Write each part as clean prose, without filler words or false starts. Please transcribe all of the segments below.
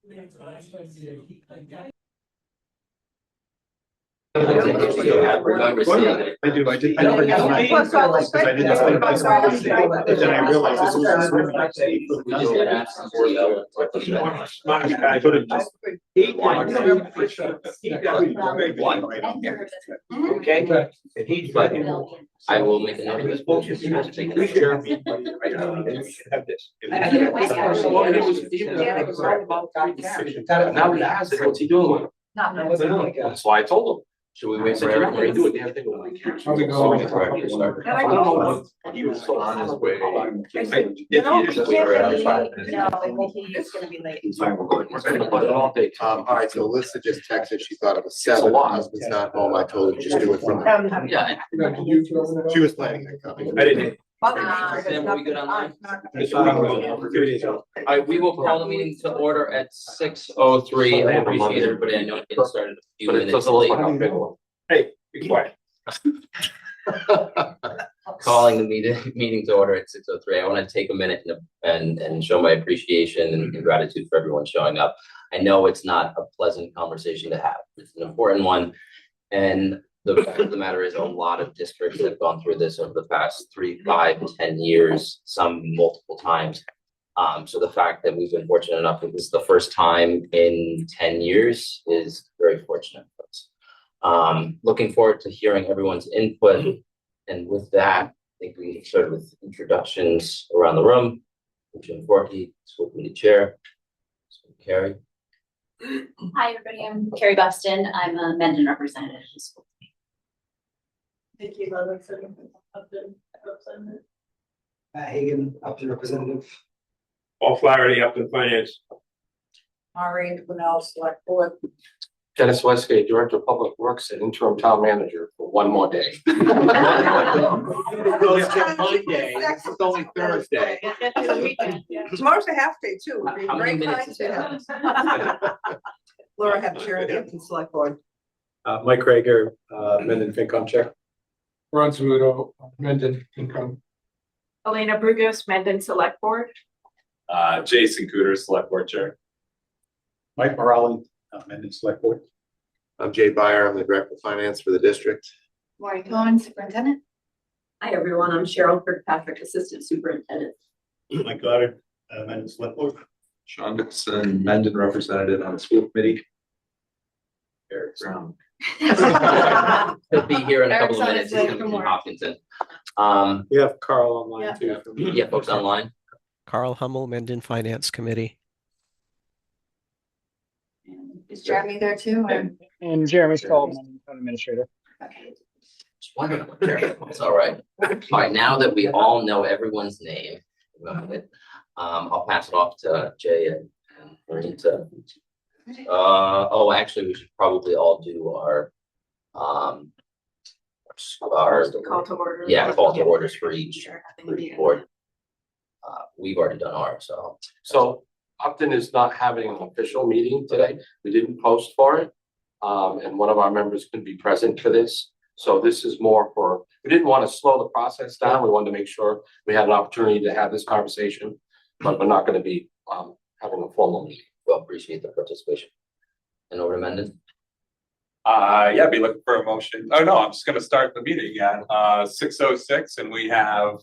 I do. I did. I never got my because I didn't think this was but then I realized this was a swimming. I could have just. Okay. I will make a note of this. Now he has it. What's he doing with it? That's why I told him. Should we wait for everybody to do it? They have to go. He was so on his way. He's gonna be late. We're gonna put it all day. All right, so Alyssa just texted, she thought it was 7, her husband's not home, I told her just do it from. Yeah. She was planning on coming. I didn't. Sam, are we good online? Alright, we will call the meeting to order at 6:03. I appreciate everybody. I know it getting started a few minutes late. Hey, be quiet. Calling the meeting to order at 6:03. I want to take a minute and show my appreciation and gratitude for everyone showing up. I know it's not a pleasant conversation to have. It's an important one. And the fact of the matter is a lot of districts have gone through this over the past 3, 5, 10 years, some multiple times. So the fact that we've been fortunate enough that this is the first time in 10 years is very fortunate for us. Looking forward to hearing everyone's input. And with that, I think we started with introductions around the room. Jim Forkey, School Committee Chair. Carrie. Hi, everybody. I'm Carrie Buston. I'm a Mendon representative. Thank you, Upton representative. Hagan, Upton representative. All Flaherty, Upton Finance. Maureen Brunel, select board. Dennis Westgate, Director of Public Works and Interim Town Manager for one more day. It's only Thursday. Tomorrow's a half day too. How many minutes is that? Laura had chair of the Upton select board. Mike Rager, Mendon FinCom Chair. Ron Samuto, Mendon Income. Elena Brugos, Mendon Select Board. Jason Cooter, Select Board Chair. Mike Morelli, Mendon Select Board. I'm Jay Byer, I'm the Director of Finance for the district. Maureen Cohen, Superintendent. Hi, everyone. I'm Cheryl Kirkpatrick, Assistant Superintendent. Mike Goddard, Mendon Select Board. Sean Dixon, Mendon Representative on the School Committee. Eric Brown. He'll be here in a couple of Eric's minutes. on He's his way coming from from work. Hopkinton. We have Carl online too. Yeah, folks online. Carl Hummel, Mendon Finance Committee. Is Jeremy there too? Or? And Jeremy Stallman, Town Administrator. Okay. Just wondering what they're- It's all right. All right, now that we all know everyone's name, I'll pass it off to Jay and Maureen to. Oh, actually, we should probably all do our Call to order. yeah, call to orders for each Sure, having a meeting. board. We've already done ours, so. So Upton is not having an official meeting today. We didn't post for it. And one of our members couldn't be present for this. So this is more for, we didn't want to slow the process down. We wanted to make sure we had an opportunity to have this conversation, but we're not going to be having a formal meeting. Well, appreciate the participation. And over to Mendon. Yeah, be looking for a motion. Oh, no, I'm just gonna start the meeting again. 6:06, and we have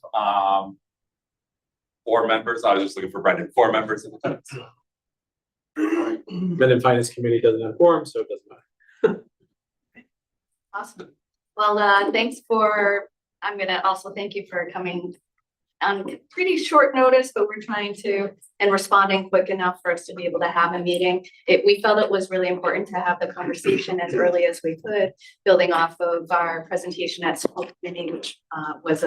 4 members. I was just looking for Brendan, 4 members in the Mendon Finance Committee doesn't have quorum, so it doesn't matter. Awesome. Well, thanks for, I'm gonna also thank you for coming on pretty short notice, but we're trying to, and responding quick enough for us to be able to have a meeting. We felt it was really important to have the conversation as early as we could, building off of our presentation at school committee, which was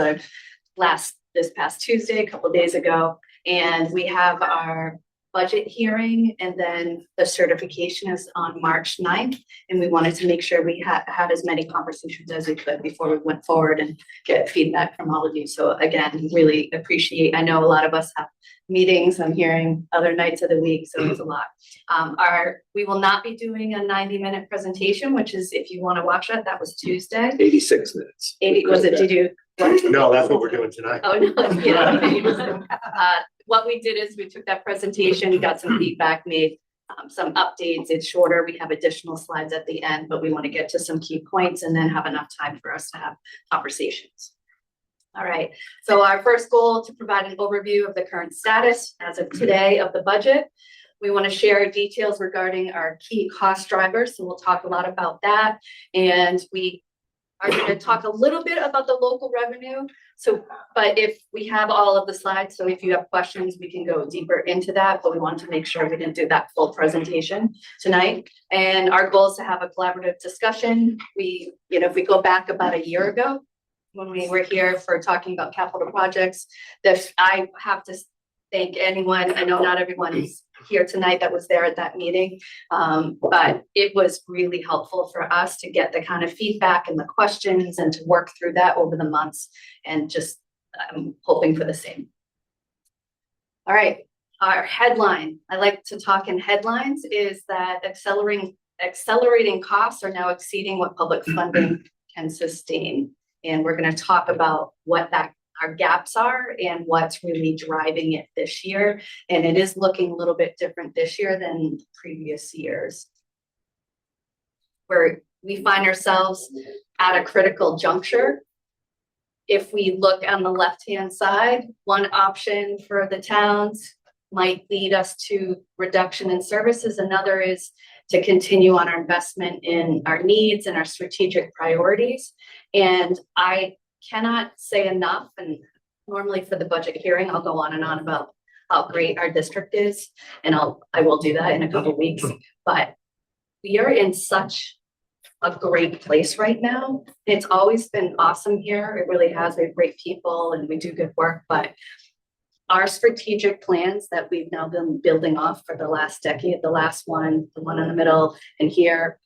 this past Tuesday, a couple of days ago. And we have our budget hearing, and then the certification is on March 9th. And we wanted to make sure we had as many conversations as we could before we went forward and get feedback from all of you. So again, really appreciate, I know a lot of us have meetings, I'm hearing other nights of the week, so it's a lot. We will not be doing a 90-minute presentation, which is, if you want to watch it, that was Tuesday. 86 minutes. 80, was it, did you? No, that's what we're doing tonight. Oh, no, yeah. What we did is we took that presentation, got some feedback, made some updates. It's shorter. We have additional slides at the end, but we want to get to some key points and then have enough time for us to have conversations. All right, so our first goal to provide an overview of the current status as of today of the budget. We want to share details regarding our key cost drivers, so we'll talk a lot about that. And we are going to talk a little bit about the local revenue. So, but if we have all of the slides, so if you have questions, we can go deeper into that, but we want to make sure we didn't do that full presentation tonight. And our goal is to have a collaborative discussion. If we go back about a year ago, when we were here for talking about capital projects, that I have to thank anyone. I know not everyone is here tonight that was there at that meeting, but it was really helpful for us to get the kind of feedback and the questions and to work through that over the months, and just I'm hoping for the same. All right, our headline, I like to talk in headlines, is that accelerating costs are now exceeding what public funding can sustain. And we're going to talk about what our gaps are and what's really driving it this year. And it is looking a little bit different this year than previous years, where we find ourselves at a critical juncture. If we look on the left-hand side, one option for the towns might lead us to reduction in services. Another is to continue on our investment in our needs and our strategic priorities. And I cannot say enough, and normally for the budget hearing, I'll go on and on about how great our district is, and I will do that in a couple of weeks. But we are in such a great place right now. It's always been awesome here. It really has. We have great people and we do good work, but our strategic plans that we've now been building off for the last decade, the last one, the one in the middle, and here,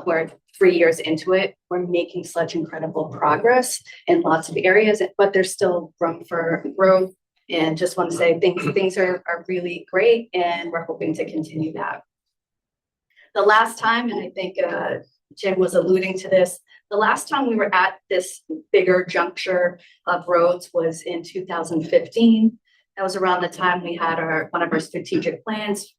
we're 3 years into it. We're making such incredible progress in lots of areas, but there's still room for growth. And just want to say things are really great, and we're hoping to continue that. The last time, and I think Jim was alluding to this, the last time we were at this bigger juncture of roads was in 2015. That was around the time we had one of our strategic plans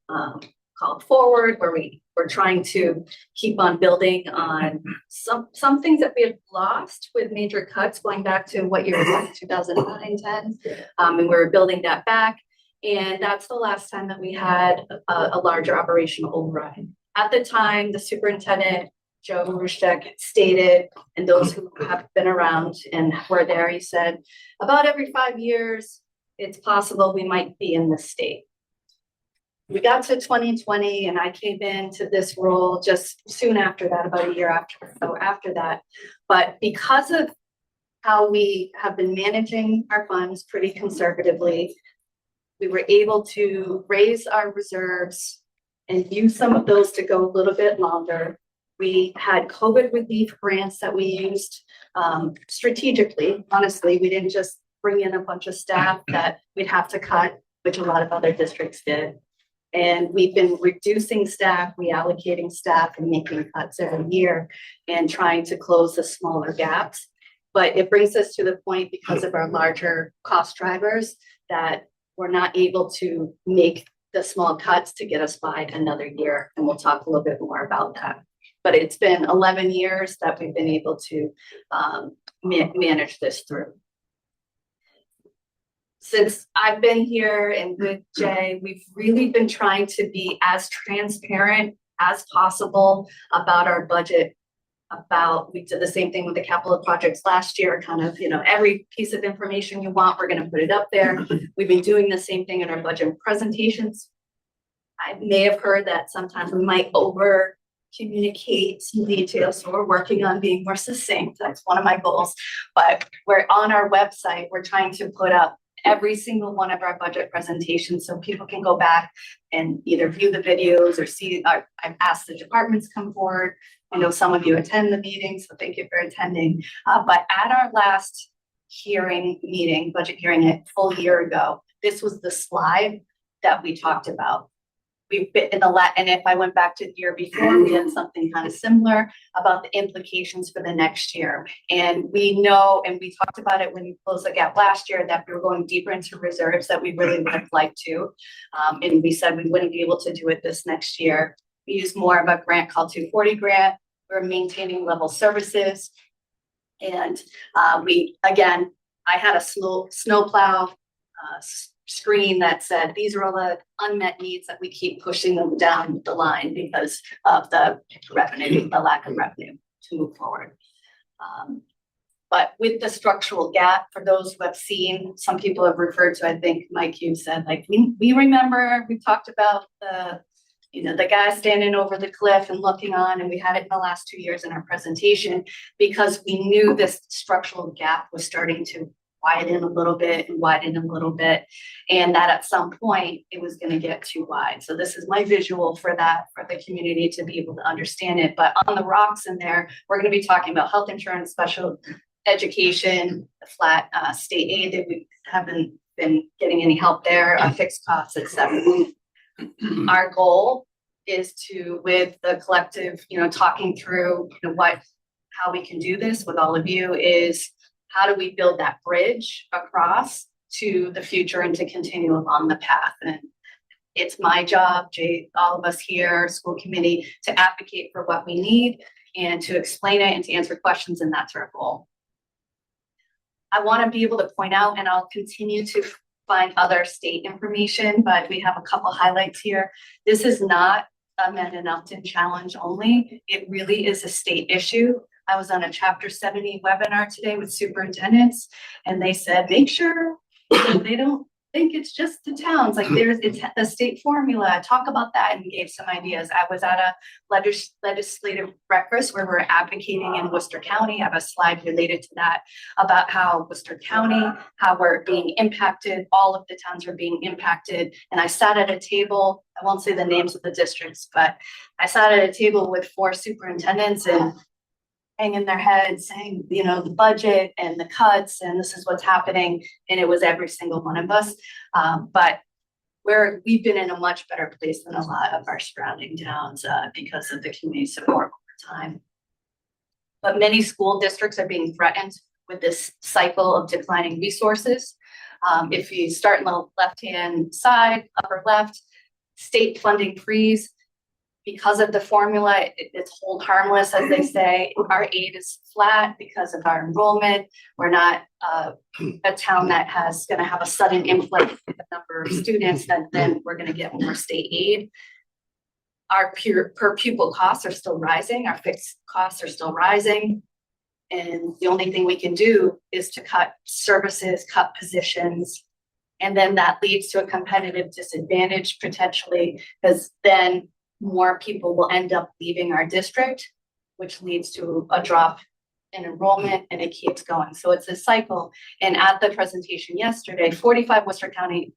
called Forward, where we were trying to keep on building on some things that we had lost with major cuts going back to what year was that, 2009, 10. And we were building that back. And that's the last time that we had a larger operational override. At the time, the superintendent, Joe Rushtek, stated, and those who have been around and were there, he said, about every 5 years, it's possible we might be in this state. We got to 2020 and I came into this role just soon after that, about a year after that. But because of how we have been managing our funds pretty conservatively, we were able to raise our reserves and use some of those to go a little bit longer. We had COVID relief grants that we used strategically. Honestly, we didn't just bring in a bunch of staff that we'd have to cut, which a lot of other districts did. And we've been reducing staff, reallocating staff, and making cuts every year and trying to close the smaller gaps. But it brings us to the point, because of our larger cost drivers, that we're not able to make the small cuts to get us by another year. And we'll talk a little bit more about that. But it's been 11 years that we've been able to manage this through. Since I've been here and with Jay, we've really been trying to be as transparent as possible about our budget. We did the same thing with the capital projects last year, kind of, every piece of information you want, we're going to put it up there. We've been doing the same thing in our budget presentations. I may have heard that sometimes we might over communicate some details, so we're working on being more succinct. That's one of my goals. But we're on our website, we're trying to put up every single one of our budget presentations so people can go back and either view the videos or see. I've asked the departments come forward. I know some of you attend the meeting, so thank you for attending. But at our last budget hearing a full year ago, this was the slide that we talked about. we've been in and if I went back to the year before, we had something kind of similar about the implications for the next year. And we know, and we talked about it when we closed the gap last year, that we were going deeper into reserves that we really would have liked to. And we said we wouldn't be able to do it this next year. We used more of a grant called 240 grant. We're maintaining level services. And I had a snowplow screen that said, these are all the unmet needs that we keep pushing them down the line because of the revenue, the lack of revenue to move forward. But with the structural gap, for those who have seen, some people have referred to, I think, Mike, you said, like, we remember, we talked about the guy standing over the cliff and looking on, and we had it in the last 2 years in our presentation because we knew this structural gap was starting to widen a little bit, and that at some point it was going to get too wide. So this is my visual for that, for the community to be able to understand it. But on the rocks in there, we're going to be talking about health insurance, special education, the flat state aid that we haven't been getting any help there, fixed costs, etc. Our goal is to, with the collective, talking through, how we can do this with all of you, is how do we build that bridge across to the future and to continue along the path? And it's my job, Jay, all of us here, school committee, to advocate for what we need and to explain it and to answer questions, and that's our goal. I want to be able to point out, and I'll continue to find other state information, but we have a couple highlights here. This is not a Mendon-Upton challenge only. It really is a state issue. I was on a Chapter 70 webinar today with superintendents, and they said, make sure they don't think it's just the towns. Like it's the state formula. Talk about that, and gave some ideas. I was at a legislative breakfast where we're advocating in Worcester County. I have a slide related to that about how Worcester County, how we're being impacted. All of the towns are being impacted. And I sat at a table. I won't say the names of the districts, but I sat at a table with 4 superintendents and hanging their heads saying, the budget and the cuts, and this is what's happening. And it was every single one of us. But we've been in a much better place than a lot of our surrounding towns because of the community support over time. But many school districts are being threatened with this cycle of declining resources. If you start in the left-hand side, upper left, state funding freeze. Because of the formula, it's hold harmless, as they say. Our aid is flat because of our enrollment. We're not a town that going to have a sudden influx in the number of students that then we're going to get more state aid. Our per pupil costs are still rising. Our fixed costs are still rising. And the only thing we can do is to cut services, cut positions. And then that leads to a competitive disadvantage potentially, because then more people will end up leaving our district, which leads to a drop in enrollment, and it keeps going. So it's a cycle. And at the presentation yesterday, 45 Worcester County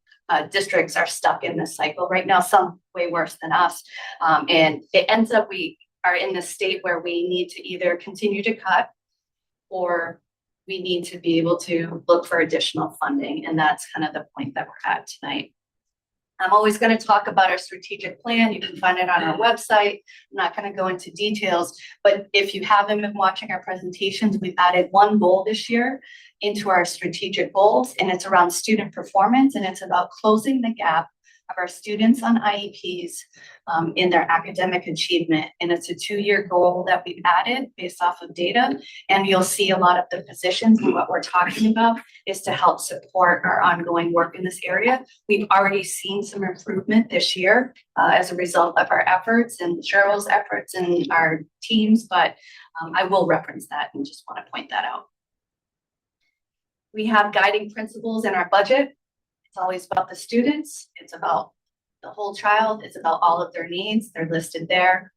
districts are stuck in this cycle right now, some way worse than us. And it ends up we are in the state where we need to either continue to cut or we need to be able to look for additional funding. And that's kind of the point that we're at tonight. I'm always going to talk about our strategic plan. You can find it on our website. I'm not going to go into details, but if you haven't been watching our presentations, we've added one goal this year into our strategic goals, and it's around student performance, and it's about closing the gap of our students on IEPs in their academic achievement. And it's a 2-year goal that we've added based off of data. And you'll see a lot of the positions, and what we're talking about is to help support our ongoing work in this area. We've already seen some improvement this year as a result of our efforts and Cheryl's efforts and our teams, but I will reference that and just want to point that out. We have guiding principles in our budget. It's always about the students. It's about the whole child. It's about all of their needs. They're listed there.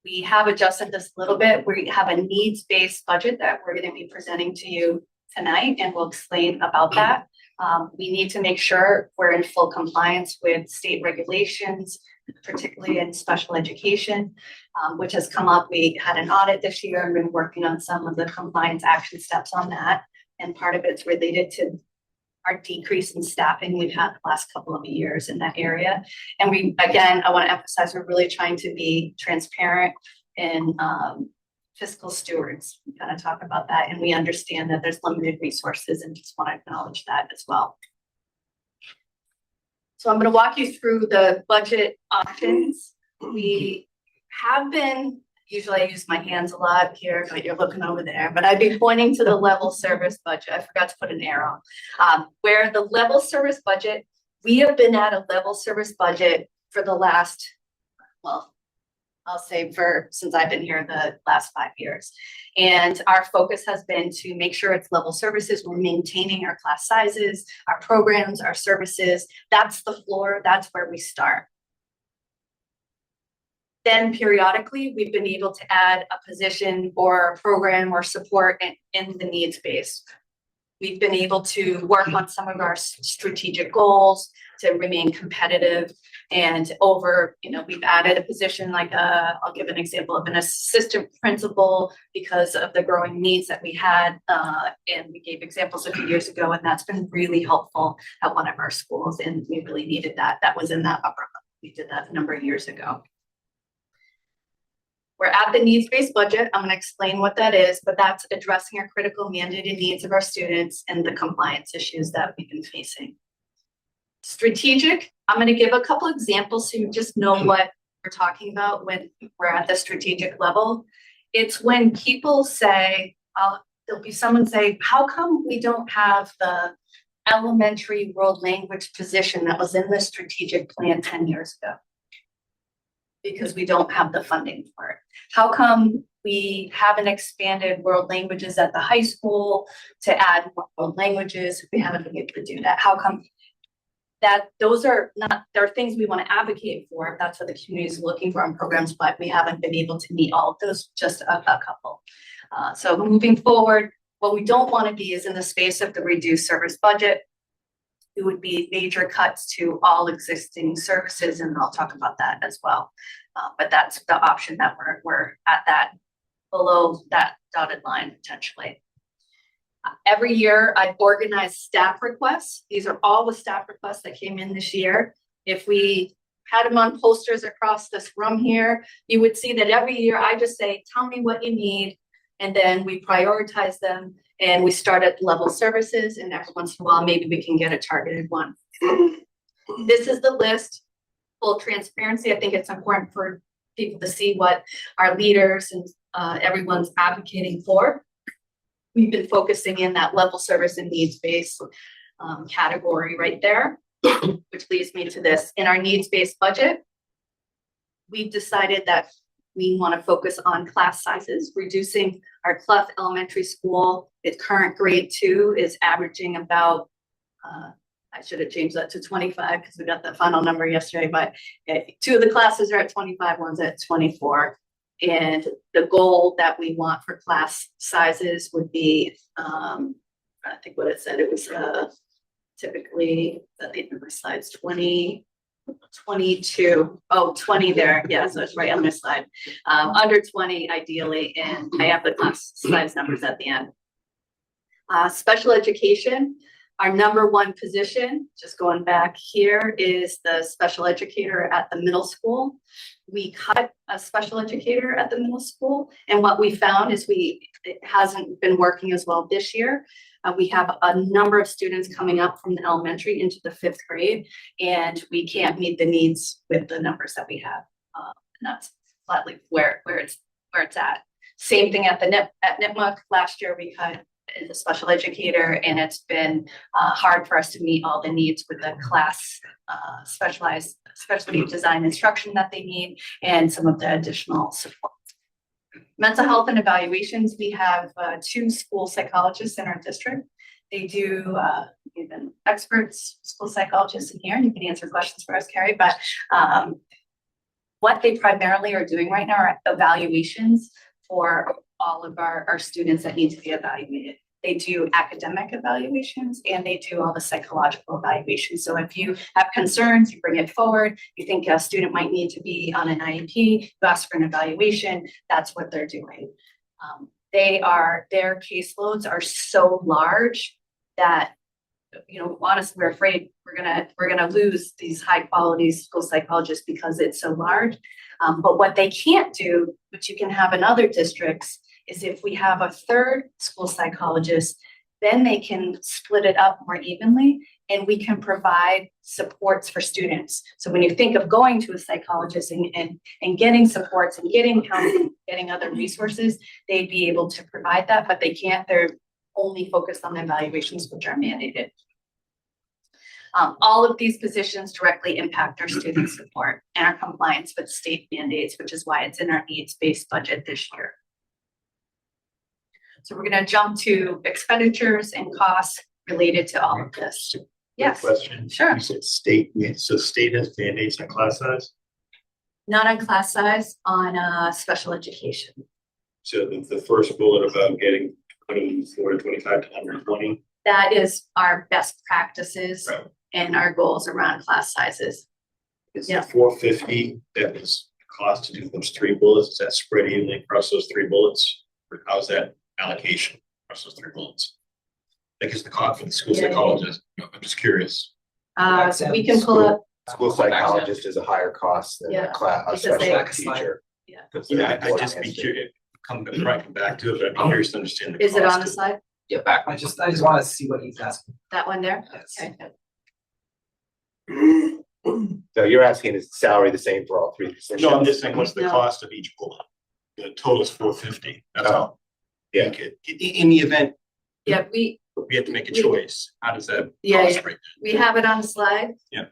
We have adjusted this a little bit. We have a needs-based budget that we're going to be presenting to you tonight, and we'll explain about that. We need to make sure we're in full compliance with state regulations, particularly in special education, which has come up. We had an audit this year and been working on some of the compliance action steps on that. And part of it's related to our decrease in staffing we've had the last couple of years in that area. And I want to emphasize, we're really trying to be transparent and fiscal stewards. We kind of talk about that, and we understand that there's limited resources, and just want to acknowledge that as well. So I'm going to walk you through the budget options. We have been, usually I use my hands a lot here, but you're looking over there, but I'd be pointing to the level service budget. I forgot to put an arrow. Where the level service budget, we have been at a level service budget for the last, well, I'll say since I've been here the last 5 years. And our focus has been to make sure it's level services. We're maintaining our class sizes, our programs, our services. That's the floor, that's where we start. Then periodically, we've been able to add a position or a program or support in the needs base. We've been able to work on some of our strategic goals to remain competitive. And we've added a position like I'll give an example of an assistant principal because of the growing needs that we had. And we gave examples a few years ago, and that's been really helpful at one of our schools. And we really needed that. That was in that upper. We did that a number of years ago. We're at the needs-based budget. I'm going to explain what that is, but that's addressing our critical mandated needs of our students and the compliance issues that we've been facing. Strategic, I'm going to give a couple examples so you just know what we're talking about when we're at the strategic level. It's when people say, there'll be someone say, how come we don't have the elementary world language position that was in the strategic plan 10 years ago? Because we don't have the funding for it. How come we haven't expanded world languages at the high school to add more world languages? We haven't been able to do that. How come that those are not, there are things we want to advocate for. That's what the community is looking for in programs, but we haven't been able to meet all of those, just a couple. So moving forward, what we don't want to be is in the space of the reduced service budget. It would be major cuts to all existing services, and I'll talk about that as well. But that's the option that we're at, that below that dotted line potentially. Every year I organize staff requests. These are all the staff requests that came in this year. If we had them on posters across this room here, you would see that every year I just say, tell me what you need. And then we prioritize them. And we start at level services, and every once in a while, maybe we can get a targeted one. This is the list. Full transparency. I think it's important for people to see what our leaders and everyone's advocating for. We've been focusing in that level service and needs-based category right there, which leads me to this. In our needs-based budget, we've decided that we want to focus on class sizes, reducing our Clough Elementary School. Its current grade 2 is averaging about, I should have changed that to 25 because we got the final number yesterday, but 2 of the classes are at 25, one's at 24. And the goal that we want for class sizes would be, I think what it said, it was typically, the number slides 20, 22, 20 there. Yeah, so it's right on this slide. Under 20 ideally, and I have the class size numbers at the end. Special education, our number 1 position, just going back here, is the special educator at the middle school. We cut a special educator at the middle school, and what we found is it hasn't been working as well this year. We have a number of students coming up from the elementary into the 5th grade, and we can't meet the needs with the numbers that we have. And that's flatly where it's at. Same thing at Nipmuc. Last year we cut the special educator, and it's been hard for us to meet all the needs with the class specialty design instruction that they need and some of the additional support. Mental health and evaluations, we have 2 school psychologists in our district. They do even experts, school psychologists in here, and you can answer questions for us, Carrie, but what they primarily are doing right now are evaluations for all of our students that need to be evaluated. They do academic evaluations and they do all the psychological evaluations. So if you have concerns, you bring it forward, you think a student might need to be on an IEP, you ask for an evaluation, that's what they're doing. Their caseloads are so large that honestly, we're afraid we're gonna lose these high quality school psychologists because it's so large. But what they can't do, which you can have in other districts, is if we have a third school psychologist, then they can split it up more evenly and we can provide supports for students. So when you think of going to a psychologist and getting supports and getting counseling, getting other resources, they'd be able to provide that, but they can't. They're only focused on the evaluations which are mandated. All of these positions directly impact our student support and our compliance with state mandates, which is why it's in our needs-based budget this year. So we're going to jump to expenditures and costs related to all of this. Yes. Question. Sure. You said state, so state has mandates on class size? Not on class size, on special education. So the first bullet about getting 24 to 25 to 120. That is our best practices Right. and our goals around class sizes. Is Yeah. the 450 that is cost to do those 3 bullets? Is that spread evenly across those 3 bullets? Or how's that allocation across those 3 bullets? Like is the cost for the school Yeah. psychologist? I'm just curious. So we can pull up. School psychologist is a higher cost than Yeah, a class, a because special they- ed teacher. Yeah. Yeah, I'd just be curious. Come back to it, but I'd be curious to understand the cost. Is it on the of- slide? Yeah, back. I just want to see what he's asking. That one there? Yes. Okay. So you're asking, is salary the same for all 3 positions? No, I'm just saying, what's the No. cost of each bullet? The total is 450. That's all. Yeah. Okay. In the event Yeah, we have to make a choice, how does that Yeah, cost yeah. break? We have it on the slide. Yeah.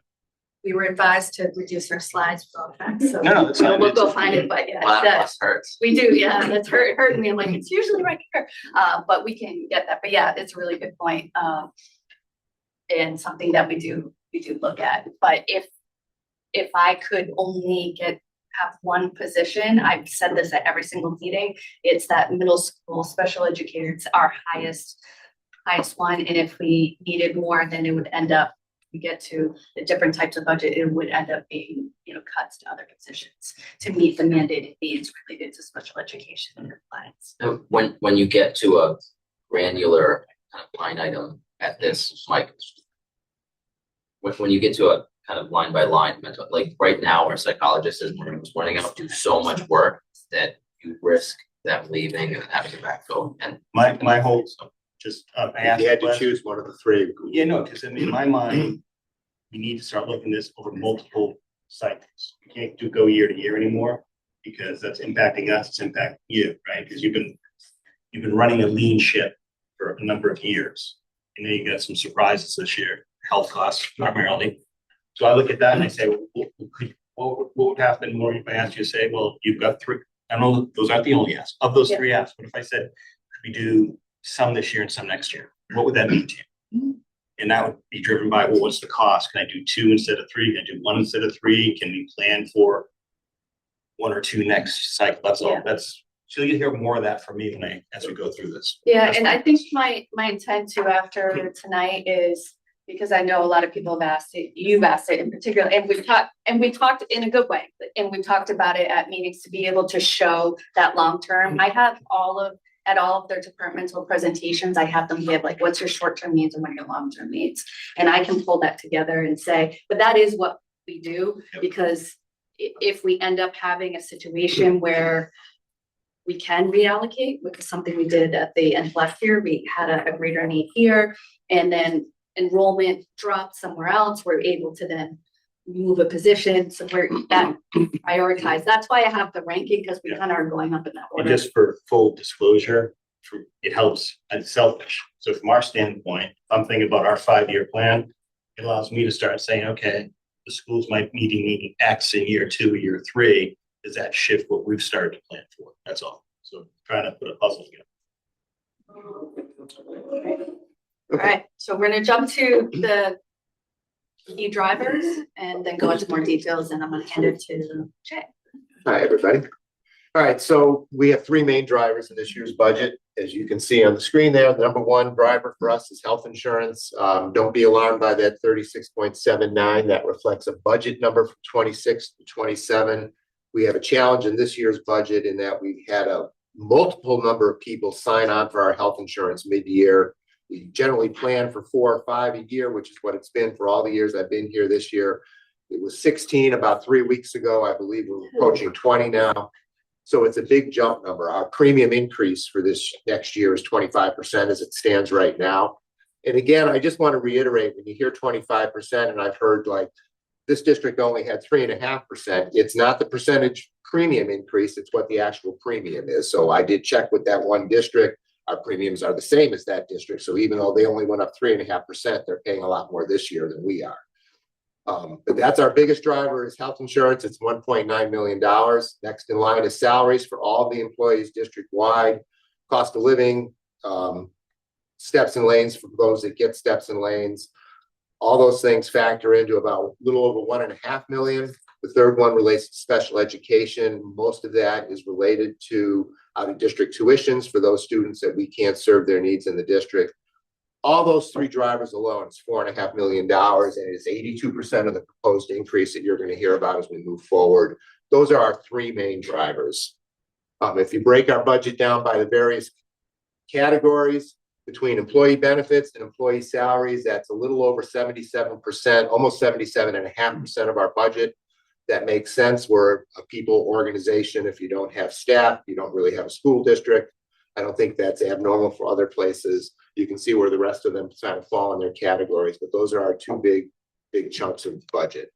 We were advised to reduce our slides for all facts, so No, that's fine. we'll go find it, but yeah, Lot that, plus hurts. we do, yeah, that's hurting me. I'm like, it's usually right here. But we can get that, but yeah, it's a really good point. And something that we do look at, but if I could only have one position, I've said this at every single meeting, it's that middle school special educator. It's our highest one. And if we needed more, then it would end up, we get to the different types of budget, it would end up being, cuts to other positions to meet the mandated needs related to special education and compliance. When you get to a granular kind of line item at this, Mike, when you get to a kind of line by line, like right now, our psychologist is running out, do so much work that you risk them leaving and having to backfill. And My whole, just, I If asked you had the to question. choose one of the 3. Yeah, no, because in my mind, we need to start looking this over multiple cycles. We can't go year to year anymore because that's impacting us, it's impacting you, right? Because you've been running a lean ship for a number of years. And then you got some surprises this year, health costs primarily. So I look at that and I say, what would happen more if I asked you to say, well, you've got 3. I know those aren't the only asks. Of those 3 asks, what if I said, could we do some this year and some next year? What would that mean to you? And that would be driven by, well, what's the cost? Can I do 2 instead of 3? Can I do 1 instead of 3? Can we plan for 1 or 2 next cycle? That's all. Yeah. So you hear more of that from me as we go through this. Yeah, That's and my- I think my intent too after tonight is, because I know a lot of people have asked it, you've asked it in particular, and we talked in a good way, and we talked about it at meetings to be able to show that long term. I have at all of their departmental presentations, I have them give like, what's your short-term needs and what are your long-term needs? And I can pull that together and say, but that is what we do, because if we end up having a situation where we can reallocate, which is something we did at the end of last year, we had a greater need here, and then enrollment dropped somewhere else, we're able to then move a position, so we're that prioritize. That's why I have the ranking, because we kind of are going up in that And order. just for full disclosure, it helps, and selfish. So from our standpoint, if I'm thinking about our 5-year plan, it allows me to start saying, okay, the schools might be needing X in year 2, year 3. Does that shift what we've started to plan for? That's all. So trying to put a puzzle together. All right, so we're gonna jump to the key drivers and then go into more details, and I'm gonna hand it to Jay. Hi, everybody. All right, so we have 3 main drivers in this year's budget. As you can see on the screen there, the number 1 driver for us is health insurance. Don't be alarmed by that 36.79. That reflects a budget number from 26 to 27. We have a challenge in this year's budget in that we had a multiple number of people sign on for our health insurance mid-year. We generally plan for 4 or 5 a year, which is what it's been for all the years I've been here. This year it was 16 about 3 weeks ago. I believe we're approaching 20 now. So it's a big jump number. Our premium increase for this next year is 25% as it stands right now. And again, I just want to reiterate, when you hear 25%, and I've heard like this district only had 3.5%, it's not the percentage premium increase, it's what the actual premium is. So I did check with that one district. Our premiums are the same as that district. So even though they only went up 3.5%, they're paying a lot more this year than we are. But that's our biggest driver is health insurance. It's $1.9 million. Next in line is salaries for all the employees district-wide, cost of living, steps and lanes for those that get steps and lanes. All those things factor into about a little over $1.5 million. The third one relates to special education. Most of that is related to out-of-district tuitions for those students that we can't serve their needs in the district. All those three drivers alone is $4.5 million, and it is 82% of the proposed increase that you're going to hear about as we move forward. Those are our three main drivers. If you break our budget down by the various categories between employee benefits and employee salaries, that's a little over 77%, almost 77.5% of our budget. That makes sense. We're a people organization. If you don't have staff, you don't really have a school district. I don't think that's abnormal for other places. You can see where the rest of them kind of fall in their categories, but those are our two big chunks of the budget.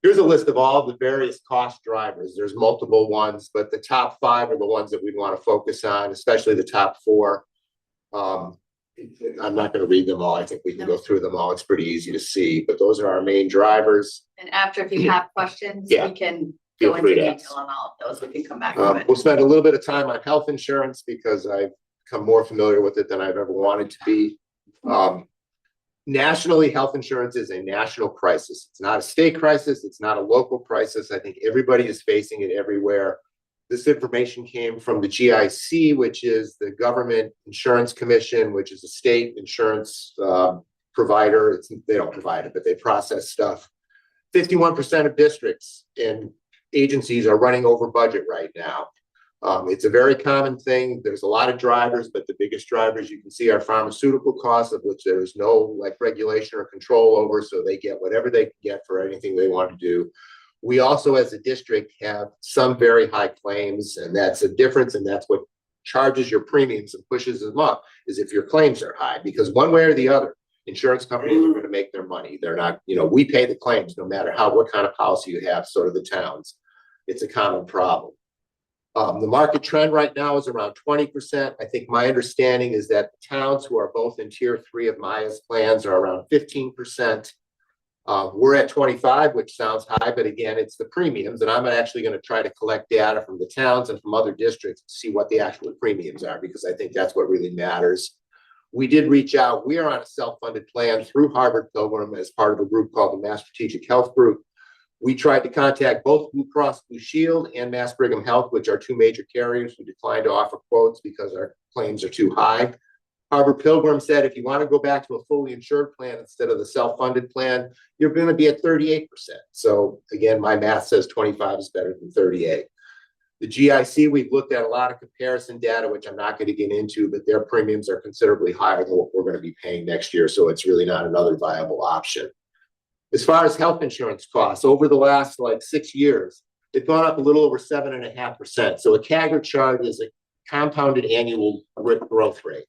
Here's a list of all the various cost drivers. There's multiple ones, but the top 5 are the ones that we want to focus on, especially the top 4. I'm not going to read them all. I think we can go through them all. It's pretty easy to see, but those are our main drivers. And after, if you have questions, Yeah. we can Feel go into free to detail ask. on all of those. We can come back to it. We'll spend a little bit of time on health insurance because I've become more familiar with it than I've ever wanted to be. Nationally, health insurance is a national crisis. It's not a state crisis. It's not a local crisis. I think everybody is facing it everywhere. This information came from the GIC, which is the Government Insurance Commission, which is a state insurance provider. They don't provide it, but they process stuff. 51% of districts and agencies are running over budget right now. It's a very common thing. There's a lot of drivers, but the biggest drivers you can see are pharmaceutical costs, of which there is no regulation or control over, so they get whatever they can get for anything they want to do. We also, as a district, have some very high claims, and that's a difference, and that's what charges your premiums and pushes them up, is if your claims are high, because one way or the other, insurance companies are going to make their money. They're not, we pay the claims no matter what kind of policy you have, so do the towns. It's a common problem. The market trend right now is around 20%. I think my understanding is that the towns who are both in tier 3 of Maya's plans are around 15%. We're at 25, which sounds high, but again, it's the premiums. And I'm actually going to try to collect data from the towns and from other districts to see what the actual premiums are, because I think that's what really matters. We did reach out. We are on a self-funded plan through Harvard Pilgrim as part of a group called the Mass Strategic Health Group. We tried to contact both Blue Cross Blue Shield and Mass Brigham Health, which are two major carriers who declined to offer quotes because our claims are too high. Harvard Pilgrim said, if you want to go back to a fully insured plan instead of the self-funded plan, you're going to be at 38%. So again, my math says 25 is better than 38. The GIC, we've looked at a lot of comparison data, which I'm not going to get into, but their premiums are considerably higher than what we're going to be paying next year. So it's really not another viable option. As far as health insurance costs, over the last 6 years, they've gone up a little over 7.5%. So a CAGR chart is a compounded annual growth rate.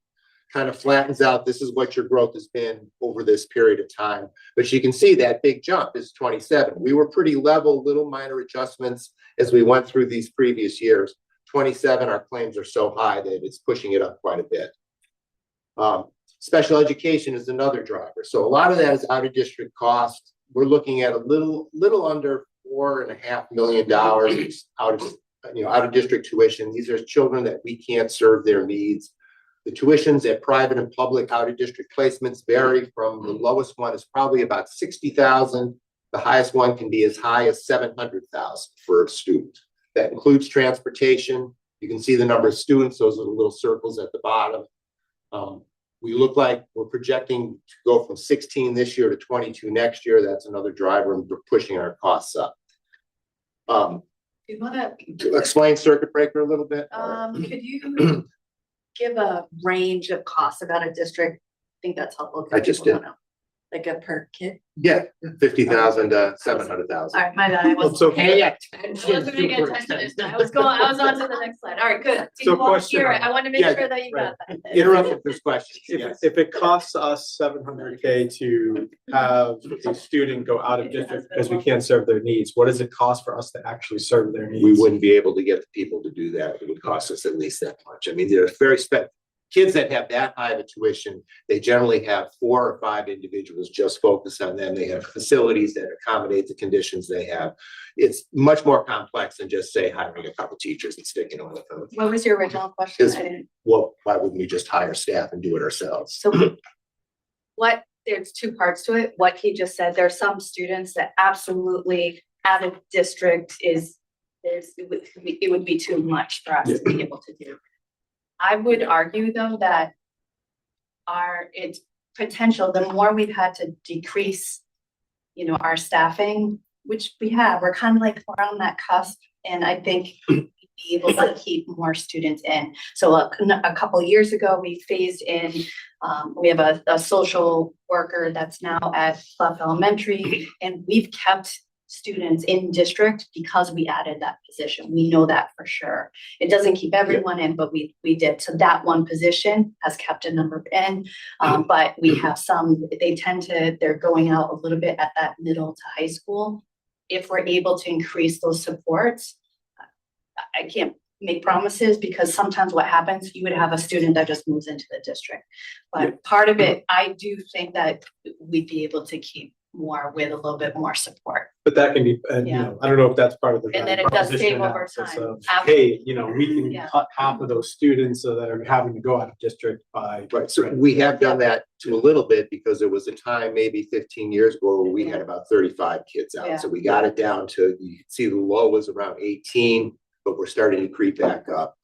Kind of flattens out. This is what your growth has been over this period of time. But you can see that big jump is 27. We were pretty level, little minor adjustments as we went through these previous years. 27, our claims are so high that it's pushing it up quite a bit. Special education is another driver. So a lot of that is out of district cost. We're looking at a little under $4.5 million out of district tuition. These are children that we can't serve their needs. The tuitions at private and public out of district placements vary from the lowest one is probably about $60,000. The highest one can be as high as $700,000 for a student. That includes transportation. You can see the number of students. Those are the little circles at the bottom. We look like we're projecting to go from 16 this year to 22 next year. That's another driver, and we're pushing our costs up. You want To explain circuit breaker a little bit? could you give a range of costs about a district? I think that's helpful. 'cause I just people don't did. know. Like a per kid? Yeah, 50,000 to 700,000. All right, my bad. I wasn't. So pay I attention. wasn't paying attention. I was on to the next slide. All right, good. So You want to question hear on it. I that. want to make Yeah, sure that you got that. Interrupt if there's questions. If, Yes. if it costs us 700K to have a student go out of district because we can't serve their needs, what does it cost for us to actually serve their needs? We wouldn't be able to get the people to do that. It would cost us at least that much. I mean, there's very kids that have that high of a tuition, they generally have 4 or 5 individuals just focused on them. They have facilities that accommodate the conditions they have. It's much more complex than just say hiring a couple teachers and sticking them with them. What was your original question? Is- I didn't. Well, why wouldn't we just hire staff and do it ourselves? So there's 2 parts to it. What he just said, there are some students that absolutely out of district it would be too much for us to be able to do. I would argue though that its potential, the more we've had to decrease, our staffing, which we have, we're kind of like around that cusp. And I think we'd be able to keep more students in. So a couple of years ago, we phased in, we have a social worker that's now at Clough Elementary, and we've kept students in district because we added that position. We know that for sure. It doesn't keep everyone in, but we did. So that one position has kept a number in, but we have some, they're going out a little bit at that middle to high school. If we're able to increase those supports, I can't make promises because sometimes what happens, you would have a student that just moves into the district. But part of it, I do think that we'd be able to keep more with a little bit more support. But that can be, I don't know if that's part of the. And then it does proposition save over analysis time. of, hey, we can Yeah. cut half of those students so that are having to go out of district by. Right, so we have done that to a little bit because there was a time, maybe 15 years ago, where we had about 35 kids Yeah. out. So we got it down to, you can see the low was around 18, but we're starting to creep back up.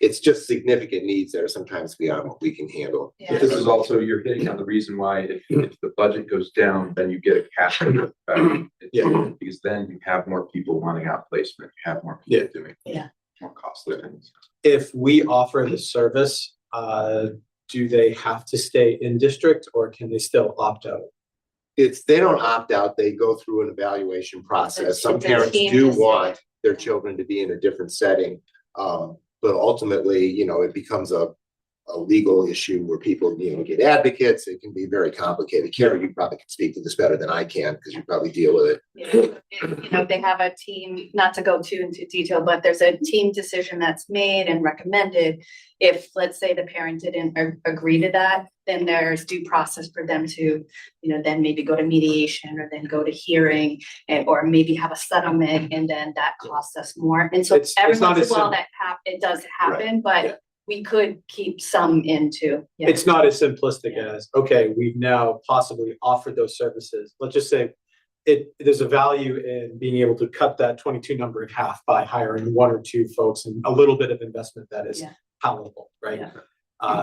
It's just significant needs that are sometimes beyond what we can handle. Yeah. This is also, you're hitting on the reason why if the budget goes down, then you get a cascade effect. Yeah. Because then you have more people wanting outplacement, you have more people doing more cost living. If we offer the service, do they have to stay in district or can they still opt out? They don't opt out, they go through an evaluation process. Some It's a parents team do decision. want their children to be in a different setting. But ultimately, it becomes a legal issue where people, get advocates. It can be very complicated. Karen, you probably can speak to this better than I can because you probably deal with it. They have a team, not to go too into detail, but there's a team decision that's made and recommended. If, let's say, the parent didn't agree to that, then there's due process for them to, then maybe go to mediation or then go to hearing or maybe have a settlement, and then that costs us more. And so every once in a while it does happen, but we could keep some into. It's not as simplistic as, okay, we've now possibly offered those services. Let's just say there's a value in being able to cut that 22 number in half by hiring 1 or 2 folks and a little bit of investment that is palatable, right?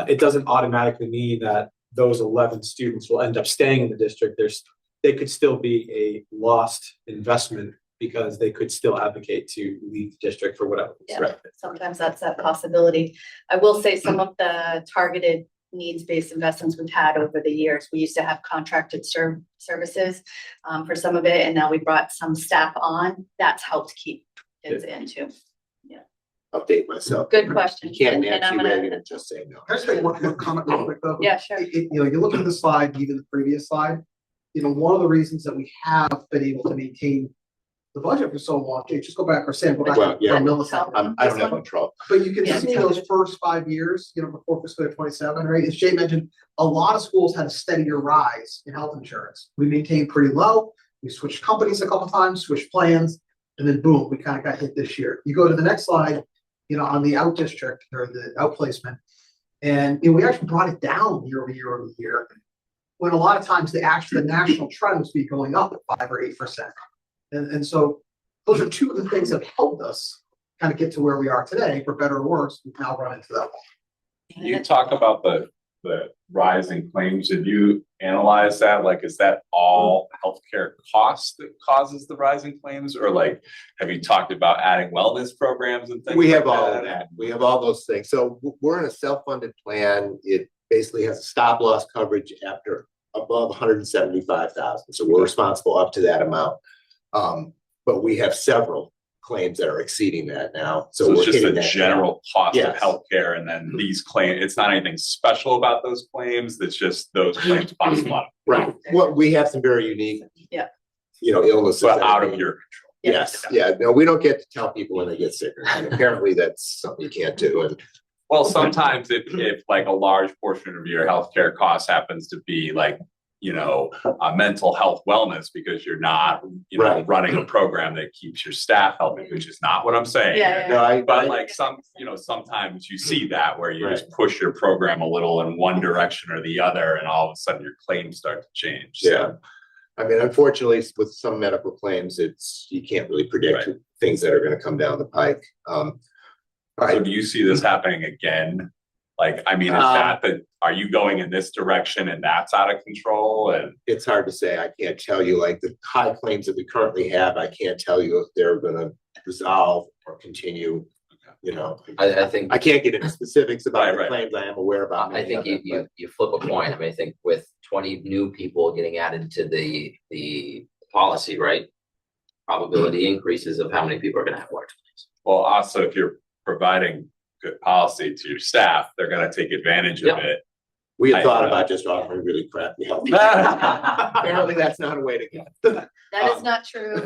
It doesn't automatically mean that those 11 students will end up staying in the district. They could still be a lost investment because they could still advocate to leave the district for whatever. Yeah, sometimes that's that possibility. I will say some of the targeted needs-based investments we've had over the years. We used to have contracted services for some of it, and now we brought some staff on. That's helped keep kids in too. Update myself. Good question. You can't And I'm Nancy gonna- Reagan and just say no. Can I just make one comment real quick though? Yeah, sure. You look at the slide, even the previous slide, one of the reasons that we have been able to maintain the budget for so long, just go back or Sam, go back. Well, yeah. to millisecond. I don't have control. But you can Yeah. see those first 5 years, before fiscal year 27, right? As Jay mentioned, a lot of schools had a steadier rise in health insurance. We maintained pretty low. We switched companies a couple times, switched plans, and then boom, we kind of got hit this year. You go to the next slide, on the out district or the outplacement, and we actually brought it down year over year over year. When a lot of times the national trend was going up at 5 or 8%. And so those are 2 of the things that helped us kind of get to where we are today, for better or worse. We've now run into that. You talk about the the rising claims, did you analyze that? Like, is that all healthcare cost that causes the rising claims? Or like, have you talked about adding wellness programs and things? We like have all of that. We have all those things. So we're in a self-funded plan. It basically has a stop loss coverage after above 175,000. So we're responsible up to that amount. But we have several claims that are exceeding that now. So we're it's just hitting the that general cost of Yes. healthcare, and then these claims, it's not anything special about those claims, it's just those claims cost a lot. Right. Well, we have some very unique, Yeah. Illnesses. But that out are of being- your Yes, yeah. No, we don't get to tell people when they get sick. And apparently that's something you can't do. And Well, sometimes if like a large portion of your healthcare costs happens to be like, mental health wellness, because you're not, Right. running a program that keeps your staff healthy, which is not what I'm saying. Yeah, no, But like sometimes you see that where you Right. just push your program a little in one direction or the other, and all of a sudden your claims start to change. So, Yeah. I mean, unfortunately, with some medical claims, you can't really predict Right. things that are going to come down the pike. All right. So do you see this happening again? Like, I mean, are you going in this direction and that's out of control? And It's hard to say. I can't tell you, like the high claims that we currently have, I can't tell you if they're gonna resolve or continue, I think I can't get into specifics about Right, the right. claims. I am aware about. I many think of them, you flip a coin. I mean, I think with 20 new people getting added to the policy, right? Probability increases of how many people are gonna have large claims. well, also if you're providing good policy to your staff, they're gonna take advantage of Yeah. it. We had I- thought about just offering really crappy health. Apparently, that's not a way to go. That is not true.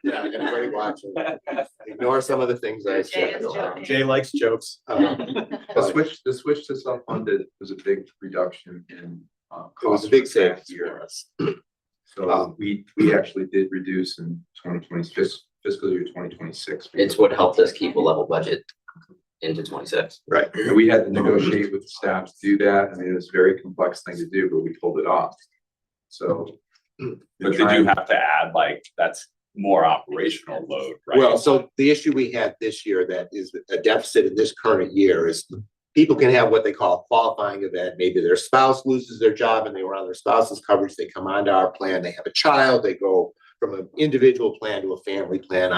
Yeah, everybody watching. Ignore some of the things I Jay said. is joking. Jay likes jokes. The switch to self-funded was a big reduction in. It was a cost big for staff savings here. for us. So we actually did reduce in 2020 fiscal year 2026. It's what helped us keep a level budget into 26. Right. And we had to negotiate with the staff to do that. I mean, it was a very complex thing to do, but we pulled it off. So. But did you have to add, like, that's more operational load, right? Well, so the issue we had this year that is a deficit in this current year is people can have what they call a qualifying event. Maybe their spouse loses their job and they were on their spouse's coverage. They come onto our plan. They have a child. They go from an individual plan to a family plan.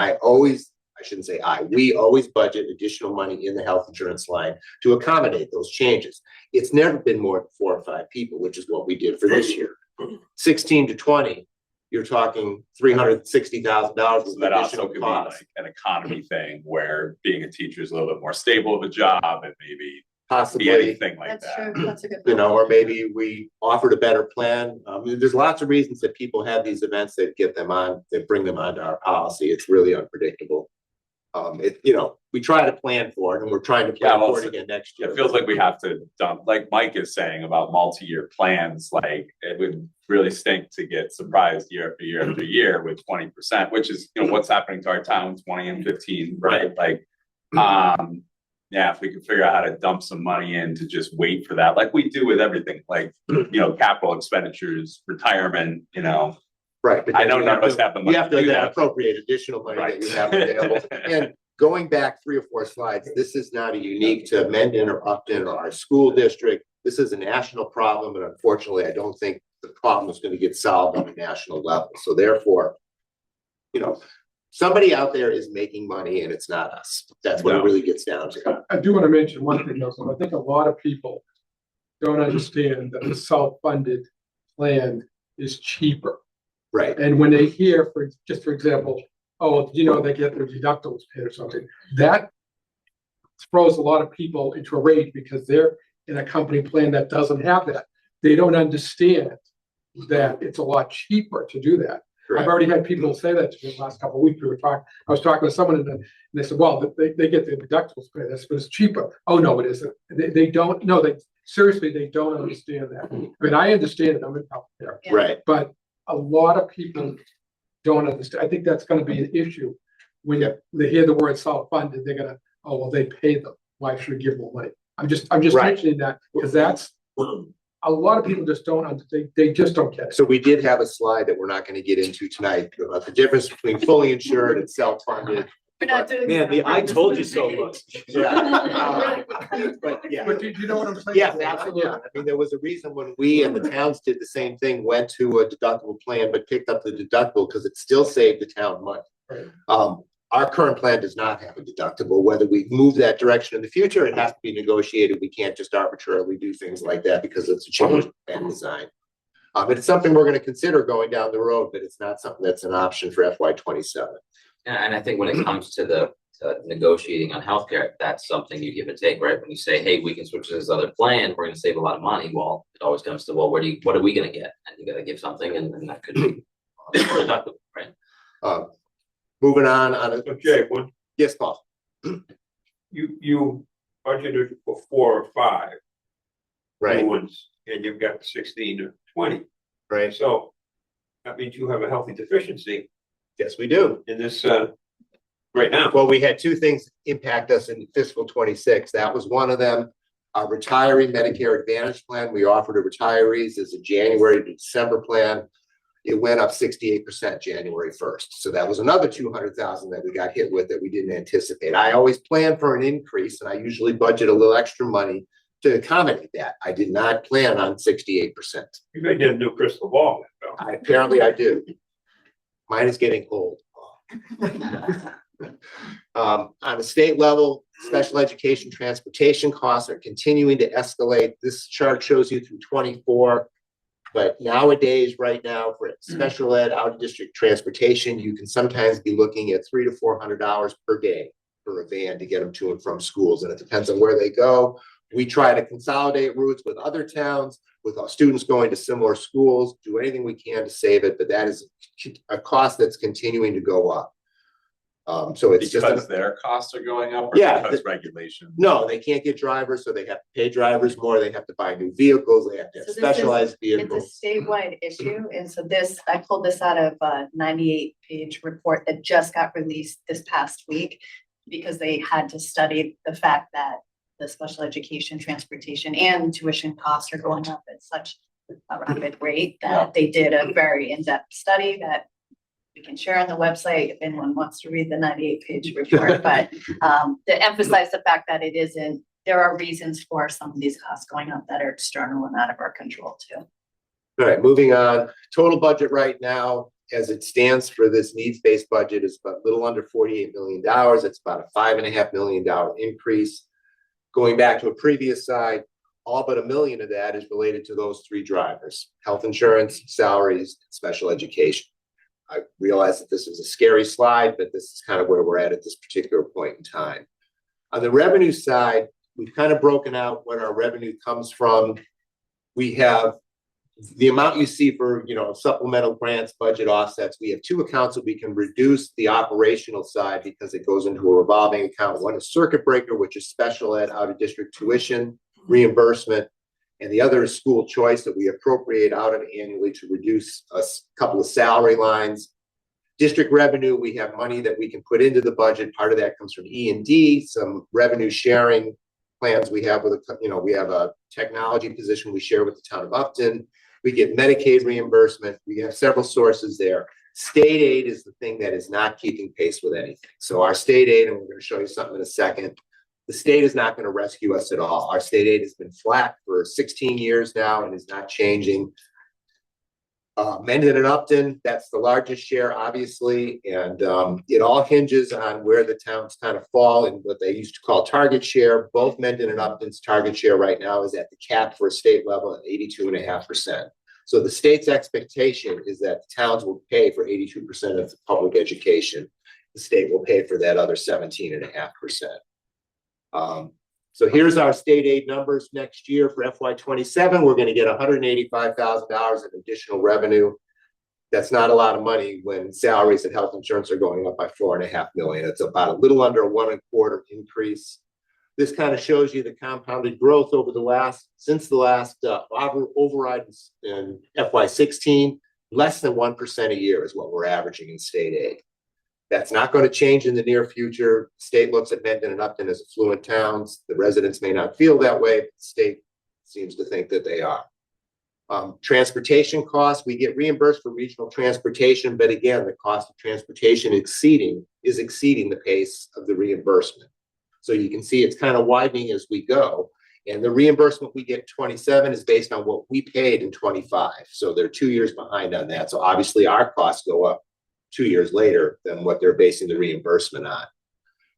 We always budget additional money in the health insurance line to accommodate those changes. It's never been more than 4 or 5 people, which is what we did for this year. 16 to 20, you're talking $360,000 So with that also additional could be costs. like an economy thing where being a teacher is a little bit more stable of a job, and maybe be Possibly, anything like That's that. true. That's a good. or maybe we offered a better plan. There's lots of reasons that people have these events that get them on, that bring them onto our policy. It's really unpredictable. We try to plan for it, and we're trying to plan Yeah, well, for it again next year. It feels like we have to dump, like Mike is saying about multi-year plans, like it would really stink to get surprised year after year after year with 20%, which is, what's happening to our town, 20 and 15, right? Like, yeah, if we could figure out how to dump some money in to just wait for that, like we do with everything, like, capital expenditures, retirement, Right. but I then know you none have of us to- have the money You have to to do then that. appropriate additional money that you Right. have available. And going back 3 or 4 slides, this is not unique to Mendon-Upton or our school district. This is a national problem, and unfortunately, I don't think the problem is going to get solved on a national level. So therefore, somebody out there is making money, and it's not us. That's what it really gets down to. I do want to mention one thing, though. So I think a lot of people don't understand that the self-funded plan is cheaper. Right. And when they hear, for example, oh, they get their deductibles paid or something, that throws a lot of people into a rage because they're in a company plan that doesn't have that. They don't understand that it's a lot cheaper to do that. Correct. I've already had people say that to me the last couple of weeks. I was talking to someone and they said, well, they get their deductibles paid. That's but it's cheaper. Oh, no, it isn't. They don't know. Seriously, they don't understand that. I mean, I understand it. I'm in healthcare. Yeah. Right. But a lot of people don't understand. I think that's gonna be an issue. When they hear the word self-funded, they're gonna, oh, well, they pay them. Why should we give them money? I'm just Right. mentioning that because that's, a lot of people just don't understand. They just don't get it. So we did have a slide that we're not going to get into tonight about the difference between fully insured and self-funded. We're not doing. Man, the I told you so look. But yeah. But do you know what I'm saying? Yes, absolutely. I mean, there was a reason when we and the towns did the same thing, went to a deductible plan, but picked up the deductible because it still saved the town money. Right. Our current plan does not have a deductible. Whether we move that direction in the future, it has to be negotiated. We can't just arbitrarily do things like that because it's a change in design. But it's something we're going to consider going down the road, but it's not something that's an option for FY27. And I think when it comes to the negotiating on healthcare, that's something you give and take, right? When you say, hey, we can switch to this other plan, we're gonna save a lot of money. Well, it always comes to, well, what are we gonna get? And you gotta give something, and that could be deductible, right? Moving on. Okay, one, Yes, Paul. you budgeted for 4 or 5 Right, new ones, and you've got 16 or 20. right. So that means you have a healthy deficiency Yes, we do. in this, right now. Well, we had two things impact us in fiscal 26. That was one of them. Our retiree Medicare Advantage plan, we offered to retirees as a January to December plan. It went up 68% January 1st. So that was another 200,000 that we got hit with that we didn't anticipate. I always plan for an increase, and I usually budget a little extra money to accommodate that. I did not plan on 68%. You may get a new crystal ball, though. Apparently I do. Mine is getting old. On the state level, special education transportation costs are continuing to escalate. This chart shows you through 24. But nowadays, right now, for special ed out of district transportation, you can sometimes be looking at $300 to $400 per day for a van to get them to and from schools. And it depends on where they go. We try to consolidate routes with other towns, with our students going to similar schools, do anything we can to save it, but that is a cost that's continuing to go up. So it's Because just their costs are going up, or Yeah, because regulation? no, they can't get drivers, so they have to pay drivers more. They have to buy new vehicles. They have to have So this is- specialized It's a vehicles. statewide issue, and so I pulled this out of a 98-page report that just got released this past week, because they had to study the fact that the special education, transportation, and tuition costs are going up at such a rapid rate that they did a very in-depth study that we can share on the website if anyone wants to read the 98-page report. But to emphasize the fact that there are reasons for some of these costs going up that are external and out of our control too. All right, moving on. Total budget right now, as it stands for this needs-based budget, is about a little under $48 million. It's about a $5.5 million increase. Going back to a previous slide, all but $1 million of that is related to those 3 drivers: health insurance, salaries, and special education. I realize that this is a scary slide, but this is kind of where we're at this particular point in time. On the revenue side, we've kind of broken out what our revenue comes from. We have the amount you see for, supplemental grants, budget offsets. We have 2 accounts that we can reduce the operational side because it goes into a revolving account. One is circuit breaker, which is special ed out of district tuition reimbursement. And the other is school choice that we appropriate out of annually to reduce a couple of salary lines. District revenue, we have money that we can put into the budget. Part of that comes from E&D, some revenue sharing plans we have with we have a technology position we share with the town of Upton. We get Medicaid reimbursement. We have several sources there. State aid is the thing that is not keeping pace with anything. So our state aid, and we're going to show you something in a second, the state is not going to rescue us at all. Our state aid has been flat for 16 years now and is not changing. Mendon-Upton, that's the largest share, obviously, and it all hinges on where the towns kind of fall in what they used to call target share. Both Mendon-Upton's target share right now is at the cap for a state level at 82.5%. So the state's expectation is that the towns will pay for 82% of the public education. The state will pay for that other 17.5%. So here's our state aid numbers next year for FY27. We're going to get $185,000 in additional revenue. That's not a lot of money when salaries and health insurance are going up by $4.5 million. It's about a little under a 1.25% increase. This kind of shows you the compounded growth over since the last override in FY16. Less than 1% a year is what we're averaging in state aid. That's not going to change in the near future. The state looks at Mendon-Upton as affluent towns. The residents may not feel that way, but the state seems to think that they are. Transportation costs, we get reimbursed for regional transportation, but again, the cost of transportation is exceeding the pace of the reimbursement. So you can see it's kind of widening as we go. And the reimbursement we get in 27 is based on what we paid in 25. So they're 2 years behind on that. So obviously our costs go up 2 years later than what they're basing the reimbursement on.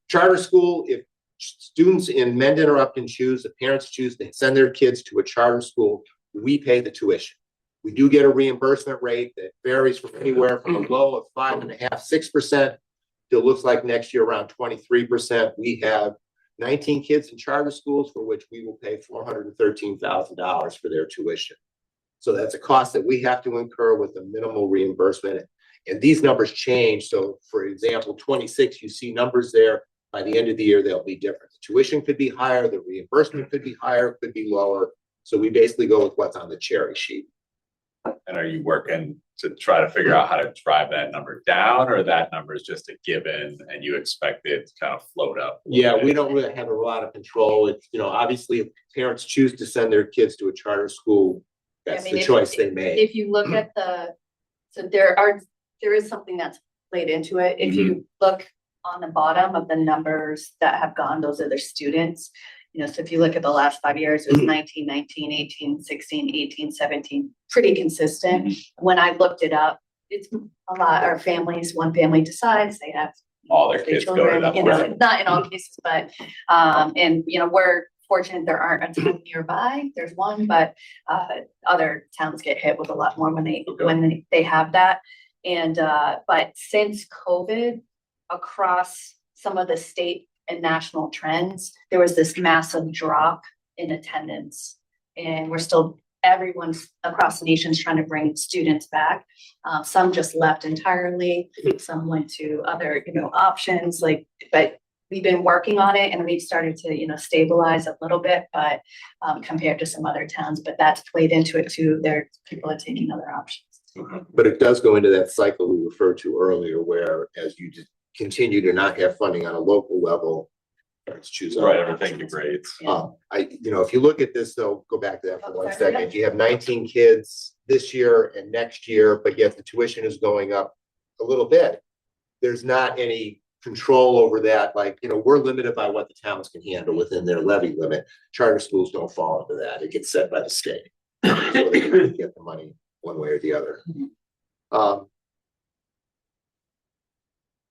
Charter school, if students in Mendon or Upton choose, if parents choose to send their kids to a charter school, we pay the tuition. We do get a reimbursement rate that varies from anywhere from a low of 5.5%, 6%. It looks like next year around 23%. We have 19 kids in charter schools for which we will pay $413,000 for their tuition. So that's a cost that we have to incur with a minimal reimbursement. And these numbers change. So for example, 26, you see numbers there. By the end of the year, they'll be different. The tuition could be higher, the reimbursement could be higher, could be lower. So we basically go with what's on the cherry sheet. And are you working to try to figure out how to drive that number down, or that number is just a given and you expect it to kind of float up? Yeah, we don't really have a lot of control. It's, obviously if parents choose to send their kids to a charter school, that's the choice they made. If you look at there is something that's played into it. If you look on the bottom of the numbers that have gone, those are their students. So if you look at the last 5 years, it was 19, 19, 18, 16, 18, 17, pretty consistent. When I looked it up, it's a lot. Our families, one family decides they have all their kids children, go to that. not in all cases, but, we're fortunate there aren't a ton nearby. There's one, but, other towns get hit with a lot more when they have that. And, but since COVID, across some of the state and national trends, there was this massive drop in attendance, and everyone's across the nation is trying to bring students back. Some just left entirely, some went to other, options, but we've been working on it and we've started to, stabilize a little bit, but compared to some other towns, but that's played into it too. People are taking other options. But it does go into that cycle we referred to earlier, where as you just continue to not have funding on a local level, parents choose. Right, everything you grade. If you look at this, though, go back to that for 1 second. You have 19 kids this year and next year, but yet the tuition is going up a little bit. There's not any control over that. We're limited by what the towns can handle within their levy limit. Charter schools don't fall into that. It gets set by the state. So they get the money one way or the other.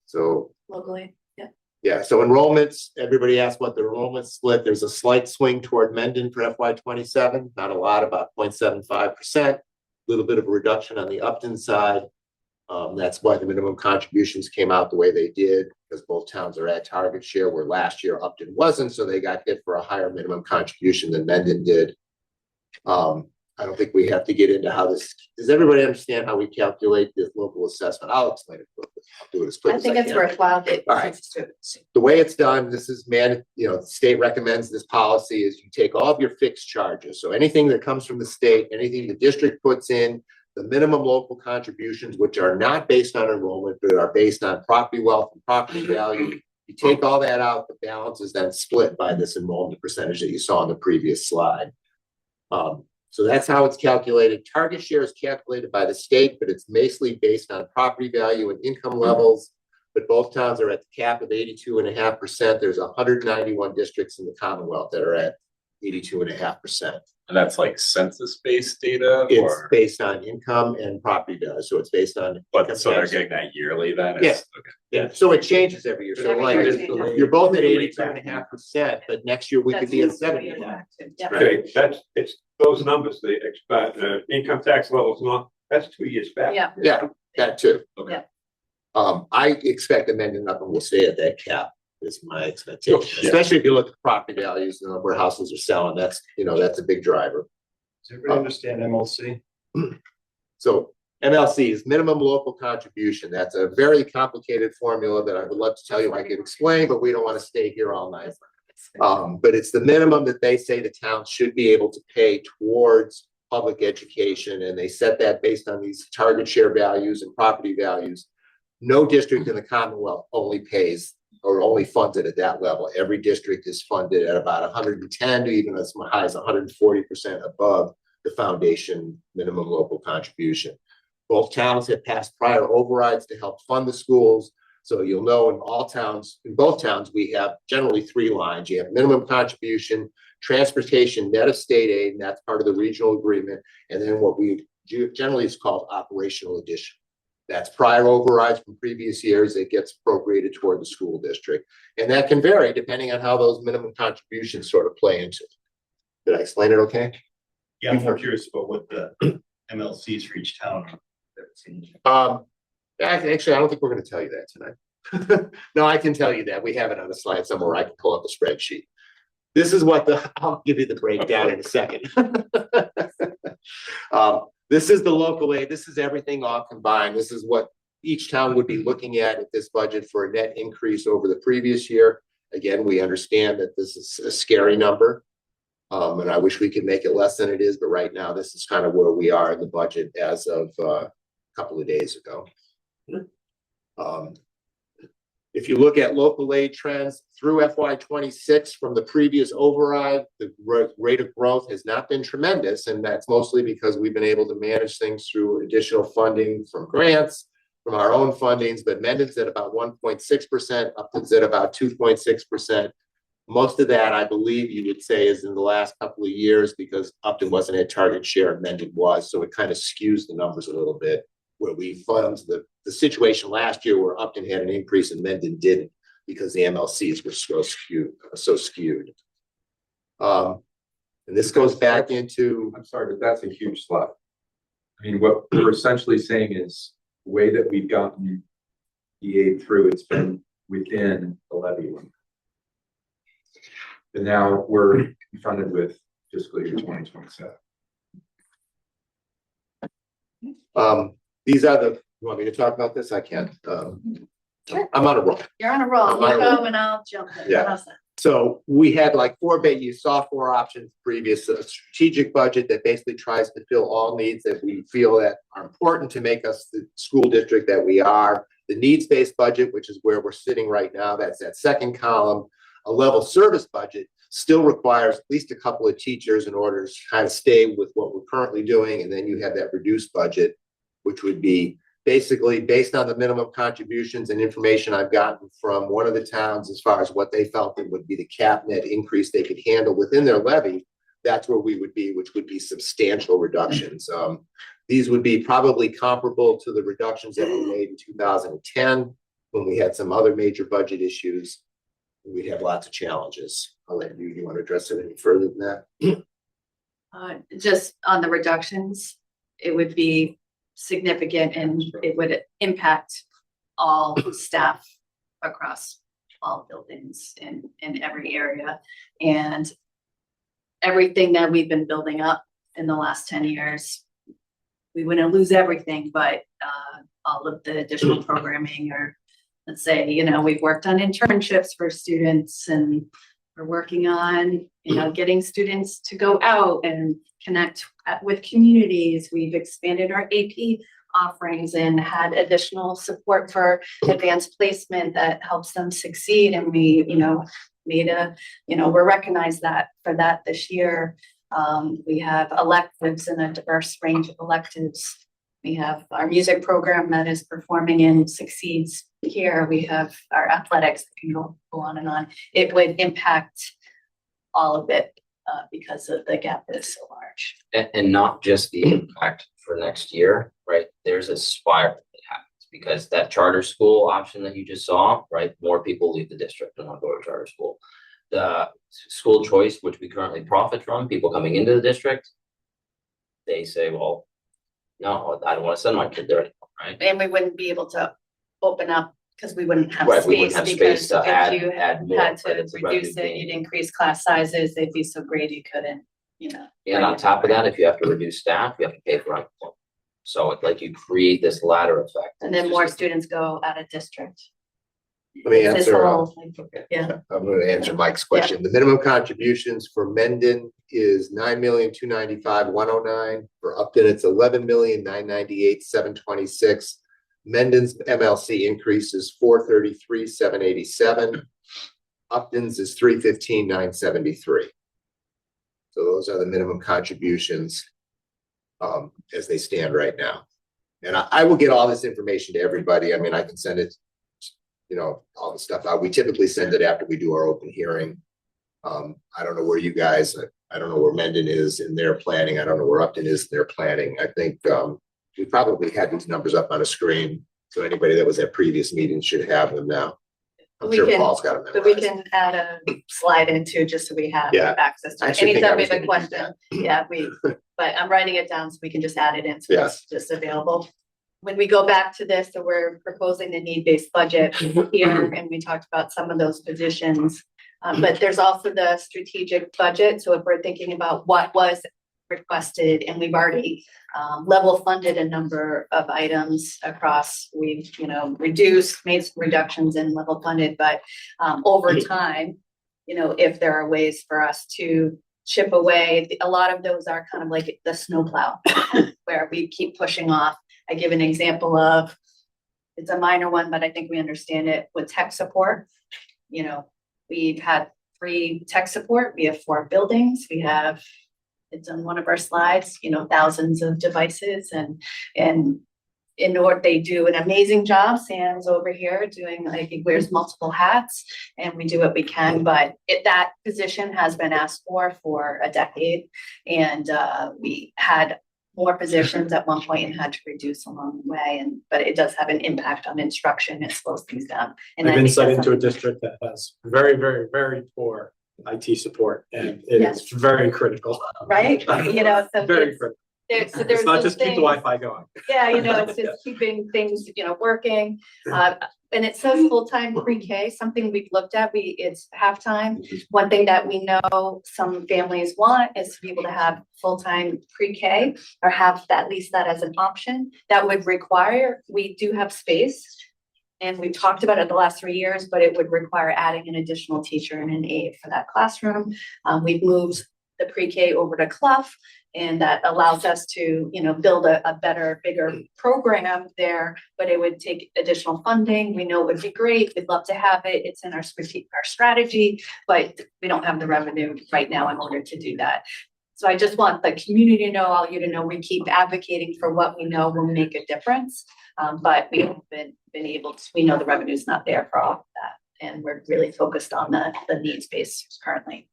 So Locally, yeah. Yeah, so enrollments, everybody asked what the enrollment split. There's a slight swing toward Mendon for FY27, not a lot, about 0.75%. A little bit of a reduction on the Upton side. That's why the minimum contributions came out the way they did, because both towns are at target share, where last year Upton wasn't, so they got hit for a higher minimum contribution than Mendon did. I don't think we have to get into how this, does everybody understand how we calculate this local assessment? I'll explain it. I'll do it as quick I as think I it's can. worthwhile. All right. The way it's done, this is the state recommends this policy is you take all of your fixed charges. So anything that comes from the state, anything the district puts in, the minimum local contributions, which are not based on enrollment, but are based on property wealth and property value. You take all that out, the balance is then split by this enrollment percentage that you saw on the previous slide. So that's how it's calculated. Target share is calculated by the state, but it's mostly based on property value and income levels. But both towns are at the cap of 82.5%. There's 191 districts in the Commonwealth that are at 82.5%. And that's like census-based data, It's or? based on income and property value, so it's based on. But so they're getting that yearly then? Yeah. Okay. Yeah, so it changes every year. So Every like, year it changes. you're both at 82.5%, but next year we could be at 70.5%. Yeah. Okay, it's those numbers, they expect, income tax levels, that's 2 years back. Yeah. Yeah, that too. Okay. I expect the Mendon-Upton will stay at that cap, is my expectation, Yeah. especially if you look at property values and where houses are selling, that's a big driver. Does everybody understand MLC? So MLC is minimum local contribution. That's a very complicated formula that I would love to tell you I could explain, but we don't want to stay here all night. But it's the minimum that they say the town should be able to pay towards public education, and they set that based on these target share values and property values. No district in the Commonwealth only pays or only funds it at that level. Every district is funded at about 110 to even as high as 140% above the foundation minimum local contribution. Both towns have passed prior overrides to help fund the schools. So you'll know in both towns, we have generally 3 lines. You have minimum contribution, transportation, net of state aid, and that's part of the regional agreement. And then what we generally is called operational addition. That's prior overrides from previous years. It gets appropriated toward the school district. And that can vary depending on how those minimum contributions sort of play into it. Did I explain it okay? Yeah, I'm more curious about what the MLCs for each town are. Actually, I don't think we're going to tell you that tonight. No, I can tell you that. We have it on a slide somewhere. I can pull up a spreadsheet. This is what I'll give you the breakdown in a second. This is the local aid. This is everything all combined. This is what each town would be looking at this budget for a net increase over the previous year. Again, we understand that this is a scary number. And I wish we could make it less than it is, but right now this is kind of where we are in the budget as of a couple of days ago. If you look at local aid trends through FY26 from the previous override, the rate of growth has not been tremendous, and that's mostly because we've been able to manage things through additional funding from grants, from our own fundings, but Mendon's at about 1.6%, Upton's at about 2.6%. Most of that, I believe you would say, is in the last couple of years because Upton wasn't at target share and Mendon was, so it kind of skews the numbers a little bit. Where we fund the situation last year where Upton had an increase and Mendon didn't because the MLCs were so skewed. And this goes back into. I'm sorry, but that's a huge slide. I mean, what we're essentially saying is the way that we've gotten the aid through, it's been within the levy limit. And now we're confronted with fiscal year 2027. These are you want me to talk about this? I can't. Sure. I'm on a roll. You're on a roll. You go and I'll jump in. Yeah. How's that? So we had like 4 you saw 4 options previous, a strategic budget that basically tries to fill all needs that we feel that are important to make us the school district that we are. The needs-based budget, which is where we're sitting right now, that's that second column. A level service budget still requires at least a couple of teachers in order to kind of stay with what we're currently doing. And then you have that reduced budget, which would be basically based on the minimum contributions and information I've gotten from one of the towns as far as what they felt it would be the cap net increase they could handle within their levy. That's where we would be, which would be substantial reductions. These would be probably comparable to the reductions that were made in 2010 when we had some other major budget issues. We'd have lots of challenges. I'll let you want to address it any further than that? Just on the reductions, it would be significant and it would impact all staff across all buildings in every area. And everything that we've been building up in the last 10 years, we wouldn't lose everything, but all of the additional programming, or let's say, we've worked on internships for students and we're working on, getting students to go out and connect with communities. We've expanded our AP offerings and had additional support for advanced placement that helps them succeed. And we, we're recognized that for that this year. We have electives and a diverse range of electives. We have our music program that is performing and succeeds here. We have our athletics that can go on and on. It would impact all of it because of the gap is so large. And not just the impact for next year, right? There's a spiral that happens because that charter school option that you just saw, right? More people leave the district and not go to charter school. The school choice, which we currently profit from, people coming into the district, they say, well, no, I don't want to send my kid there anymore, right? And we wouldn't be able to open up because we wouldn't have Right, we space. wouldn't have Because space to if you add more, had to right? It's a reduce revenue it, gain. you'd increase class sizes. They'd be so great you couldn't, And on top of that, if you have to reduce staff, you have to pay for unemployment. So it's like you create this ladder effect. And then more students go out of district. Let me This answer. whole, yeah. I'm going to answer Mike's question. The minimum contributions for Mendon is $9,295,109. For Upton, it's $11,998,726. Mendon's MLC increase is $433,787. Upton's is $315,973. So those are the minimum contributions. as they stand right now. And I will get all this information to everybody. I mean, I can send it, you know, all the stuff out. We typically send it after we do our open hearing. I don't know where you guys, I don't know where Mendon is in their planning. I don't know where Upton is in their planning. I think we probably had these numbers up on a screen. So anybody that was at previous meetings should have them now. I'm We sure can- Paul's got them. But we can add a slide into just so we have Yeah. access to I it. actually think I Anytime we was have a gonna do question, yeah, but I'm writing it down so we can just add it in. So Yeah. it's just available. When we go back to this, so we're proposing the need-based budget here, and we talked about some of those positions. But there's also the strategic budget. So if we're thinking about what was requested, and we've already level funded a number of items across, we've, you know, made some reductions in level funded, but over time, you know, if there are ways for us to chip away, a lot of those are kind of like the snowplow where we keep pushing off. I give an example of, it's a minor one, but I think we understand it with tech support. You know, we've had 3 tech support. We have 4 buildings. We have, it's on one of our slides, you know, thousands of devices, and in order, they do an amazing job. Sam's over here doing, like, he wears multiple hats, and we do what we can, but that position has been asked for a decade. And we had more positions at one point and had to reduce along the way, but it does have an impact on instruction. It slows things down. And I have think insight that's into a district that has very, very, very poor IT support, and it is very critical. right, you know, so Very critical. there's It's not those just keep the things- Wi-Fi going. Yeah, you know, it's just keeping things, you know, working. And it says full-time pre-K, something we've looked at, it's halftime. One thing that we know some families want is to be able to have full-time pre-K or have at least that as an option. That would require, we do have space. And we've talked about it the last 3 years, but it would require adding an additional teacher and an aide for that classroom. We've moved the pre-K over to Clough, and that allows us to, you know, build a better, bigger program there, but it would take additional funding. We know it would be great. We'd love to have it. It's in our strategy, but we don't have the revenue right now in order to do that. So I just want the community to know, all you to know, we keep advocating for what we know will make a difference. But we haven't been able to, we know the revenue's not there for all of that. And we're really focused on the needs base currently.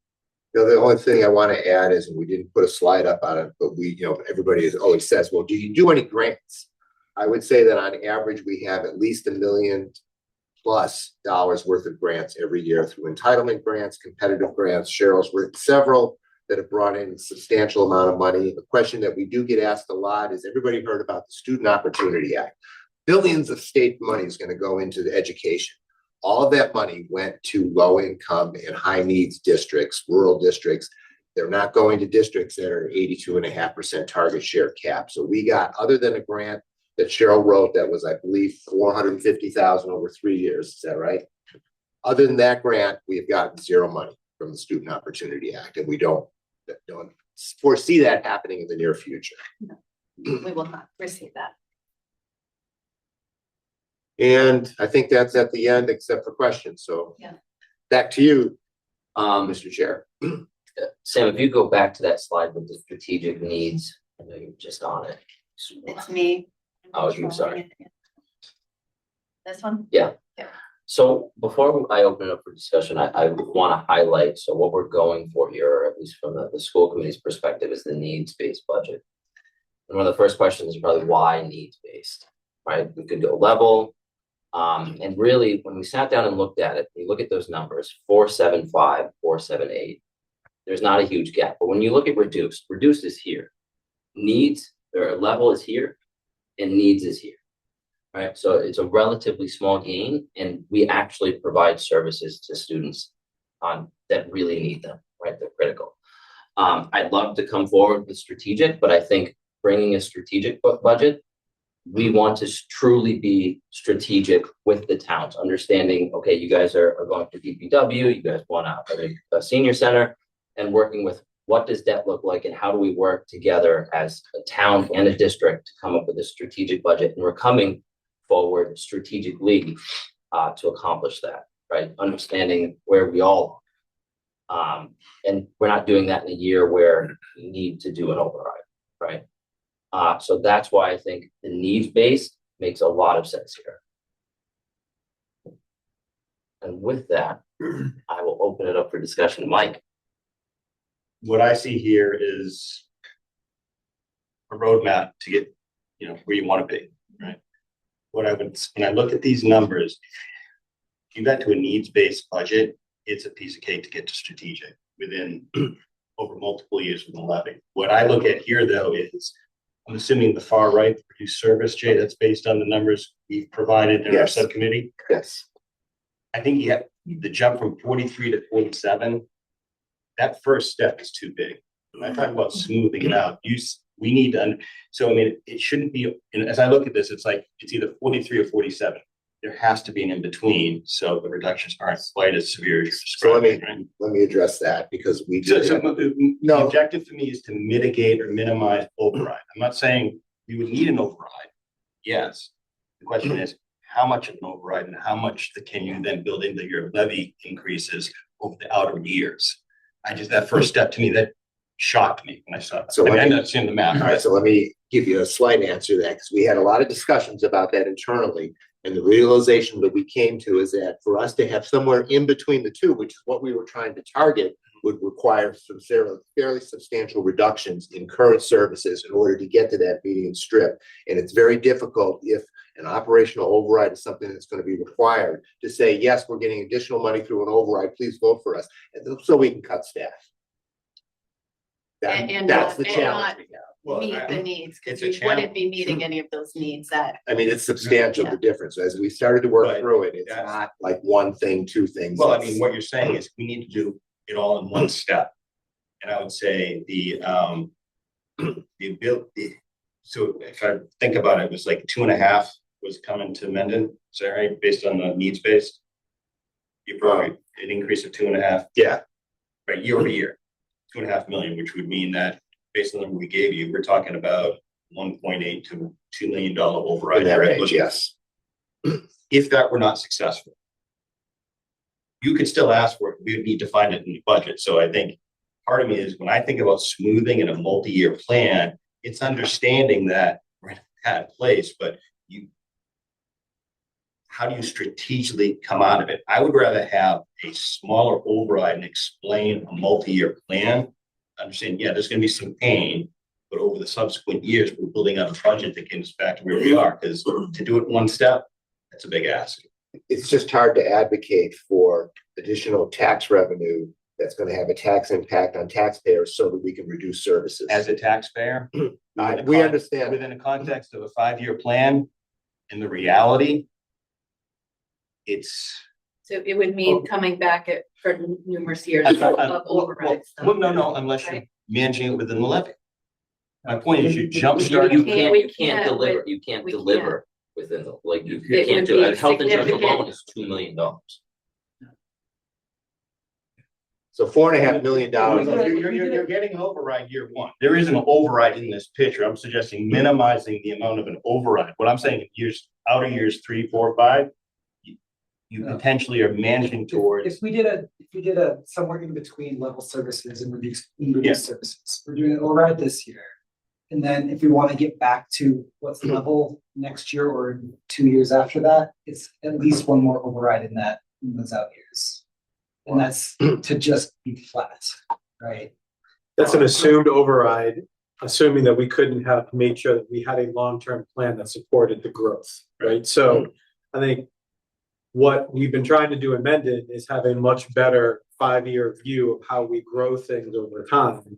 You know, the only thing I want to add is, and we didn't put a slide up on it, but we, you know, everybody always says, well, do you do any grants? I would say that on average, we have at least $1 million+ worth of grants every year through entitlement grants, competitive grants. Cheryl's written several that have brought in a substantial amount of money. The question that we do get asked a lot is, everybody heard about the Student Opportunity Act? Billions of state money is going to go into the education. All of that money went to low income and high needs districts, rural districts. They're not going to districts that are 82.5% target share cap. So we got, other than a grant that Cheryl wrote, that was, I believe, $450,000 over 3 years. Is that right? Other than that grant, we have gotten zero money from the Student Opportunity Act, and we don't foresee that happening in the near future. No, we will not receive that. And I think that's at the end, except for questions. So Yeah. back to you, Mr. Chair. Sam, if you go back to that slide with the strategic needs, I know you're just on it. It's me. Oh, I'm sorry. This one? Yeah. So before I open it up for discussion, I want to highlight, so what we're going for here, or at least from the school committee's perspective, is the needs-based budget. And one of the first questions is probably why needs-based, right? We could go level. And really, when we sat down and looked at it, you look at those numbers, 475, 478, there's not a huge gap. But when you look at reduced is here. Needs, or level is here, and needs is here. Right, so it's a relatively small gain, and we actually provide services to students that really need them, right? They're critical. I'd love to come forward with strategic, but I think bringing a strategic budget, we want to truly be strategic with the towns, understanding, okay, you guys are going to DPW, you guys want a senior center, and working with what does that look like, and how do we work together as a town and a district to come up with a strategic budget. And we're coming forward strategically to accomplish that, right? Understanding where we all are. And we're not doing that in a year where we need to do an override, right? So that's why I think the needs-based makes a lot of sense here. And with that, I will open it up for discussion. Mike? What I see here is a roadmap to get, where you want to be, right? When I look at these numbers, if you got to a needs-based budget, it's a piece of cake to get to strategic within over multiple years with the levy. What I look at here, though, is I'm assuming the far right, the reduced service, Jay, that's based on the numbers we've provided in our subcommittee. Yes. I think you have the jump from 43 to 47. That first step is too big. When I talk about smoothing it out, we need to, so I mean, it shouldn't be, and as I look at this, it's like, it's either 43 or 47. There has to be an in-between, so the reductions aren't quite as severe as you're So describing. let me address that because we So, did. the objective for me is to mitigate or minimize override. I'm not saying we would need an override. Yes. The question is, how much of an override and how much can you then build into your levy increases over the outer years? That first step to me, that shocked me when I saw that. So I understand the math. All right, so let me give you a slight answer to that because we had a lot of discussions about that internally. And the realization that we came to is that for us to have somewhere in between the two, which is what we were trying to target, would require some fairly substantial reductions in current services in order to get to that median strip. And it's very difficult if an operational override is something that's going to be required to say, yes, we're getting additional money through an override, please vote for us, and so we can cut staff. That's the challenge we have. Meet the needs, because it's a we wouldn't be meeting any of those needs that. I mean, it's substantial, the difference. As we started to work through it, it's not like one thing, two things. Well, I mean, what you're saying is we need to do it all in one step. And I would say so if I think about it, it was like 2.5 was coming to Mendon, is that right? Based on the needs based? You probably an increase of 2.5. Yeah. Right, year over year, 2.5 million, which would mean that based on the number we gave you, we're talking about 1.8 to $2 million override. In that range, yes. If that were not successful, you could still ask for it. We would need to find it in the budget. So I think part of me is when I think about smoothing in a multi-year plan, it's understanding that we're in a bad place, but how do you strategically come out of it? I would rather have a smaller override and explain a multi-year plan. Understand, yeah, there's going to be some pain, but over the subsequent years, we're building out a budget that gets us back to where we are. Because to do it in one step, that's a big ask. It's just hard to advocate for additional tax revenue that's going to have a tax impact on taxpayers so that we can reduce services. As a taxpayer, we understand within the context of a 5-year plan and the reality, So it would mean coming back for numerous years of overrides. Well, no, unless you're managing it within the levy. My point is you jumpstart. You can't deliver within the, like, you can't do it. Health insurance alone is $2 million. So $4.5 million. You're getting an override year one. There is an override in this picture. I'm suggesting minimizing the amount of an override. What I'm saying, outer years 3, 4, 5, you potentially are managing towards. If we did a somewhere in between level services and reduced services, we're doing an override this year. And then if we want to get back to what's level next year or 2 years after that, it's at least one more override in those out years. And that's to just be flat, right? That's an assumed override, assuming that we couldn't have made sure that we had a long-term plan that supported the growth, right? So I think what we've been trying to do in Mendon is have a much better 5-year view of how we grow things over time.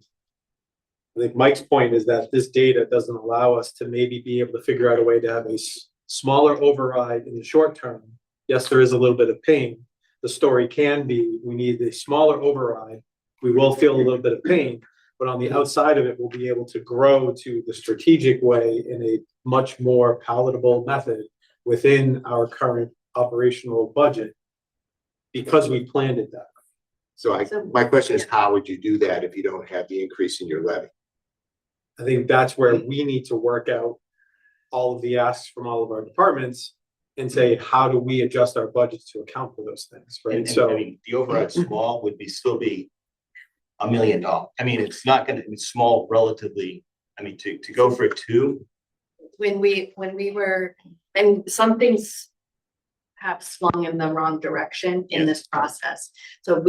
I think Mike's point is that this data doesn't allow us to maybe be able to figure out a way to have a smaller override in the short term. Yes, there is a little bit of pain. The story can be, we need a smaller override. We will feel a little bit of pain, but on the outside of it, we'll be able to grow to the strategic way in a much more palatable method within our current operational budget because we planned it that way. So my question is, how would you do that if you don't have the increase in your levy? I think that's where we need to work out all of the asks from all of our departments and say, how do we adjust our budgets to account for those things, right? And I mean, the override small would still be $1 million. I mean, it's not going to be small relatively I mean, to go for a 2, when we were, and some things have swung in the wrong direction in this process. So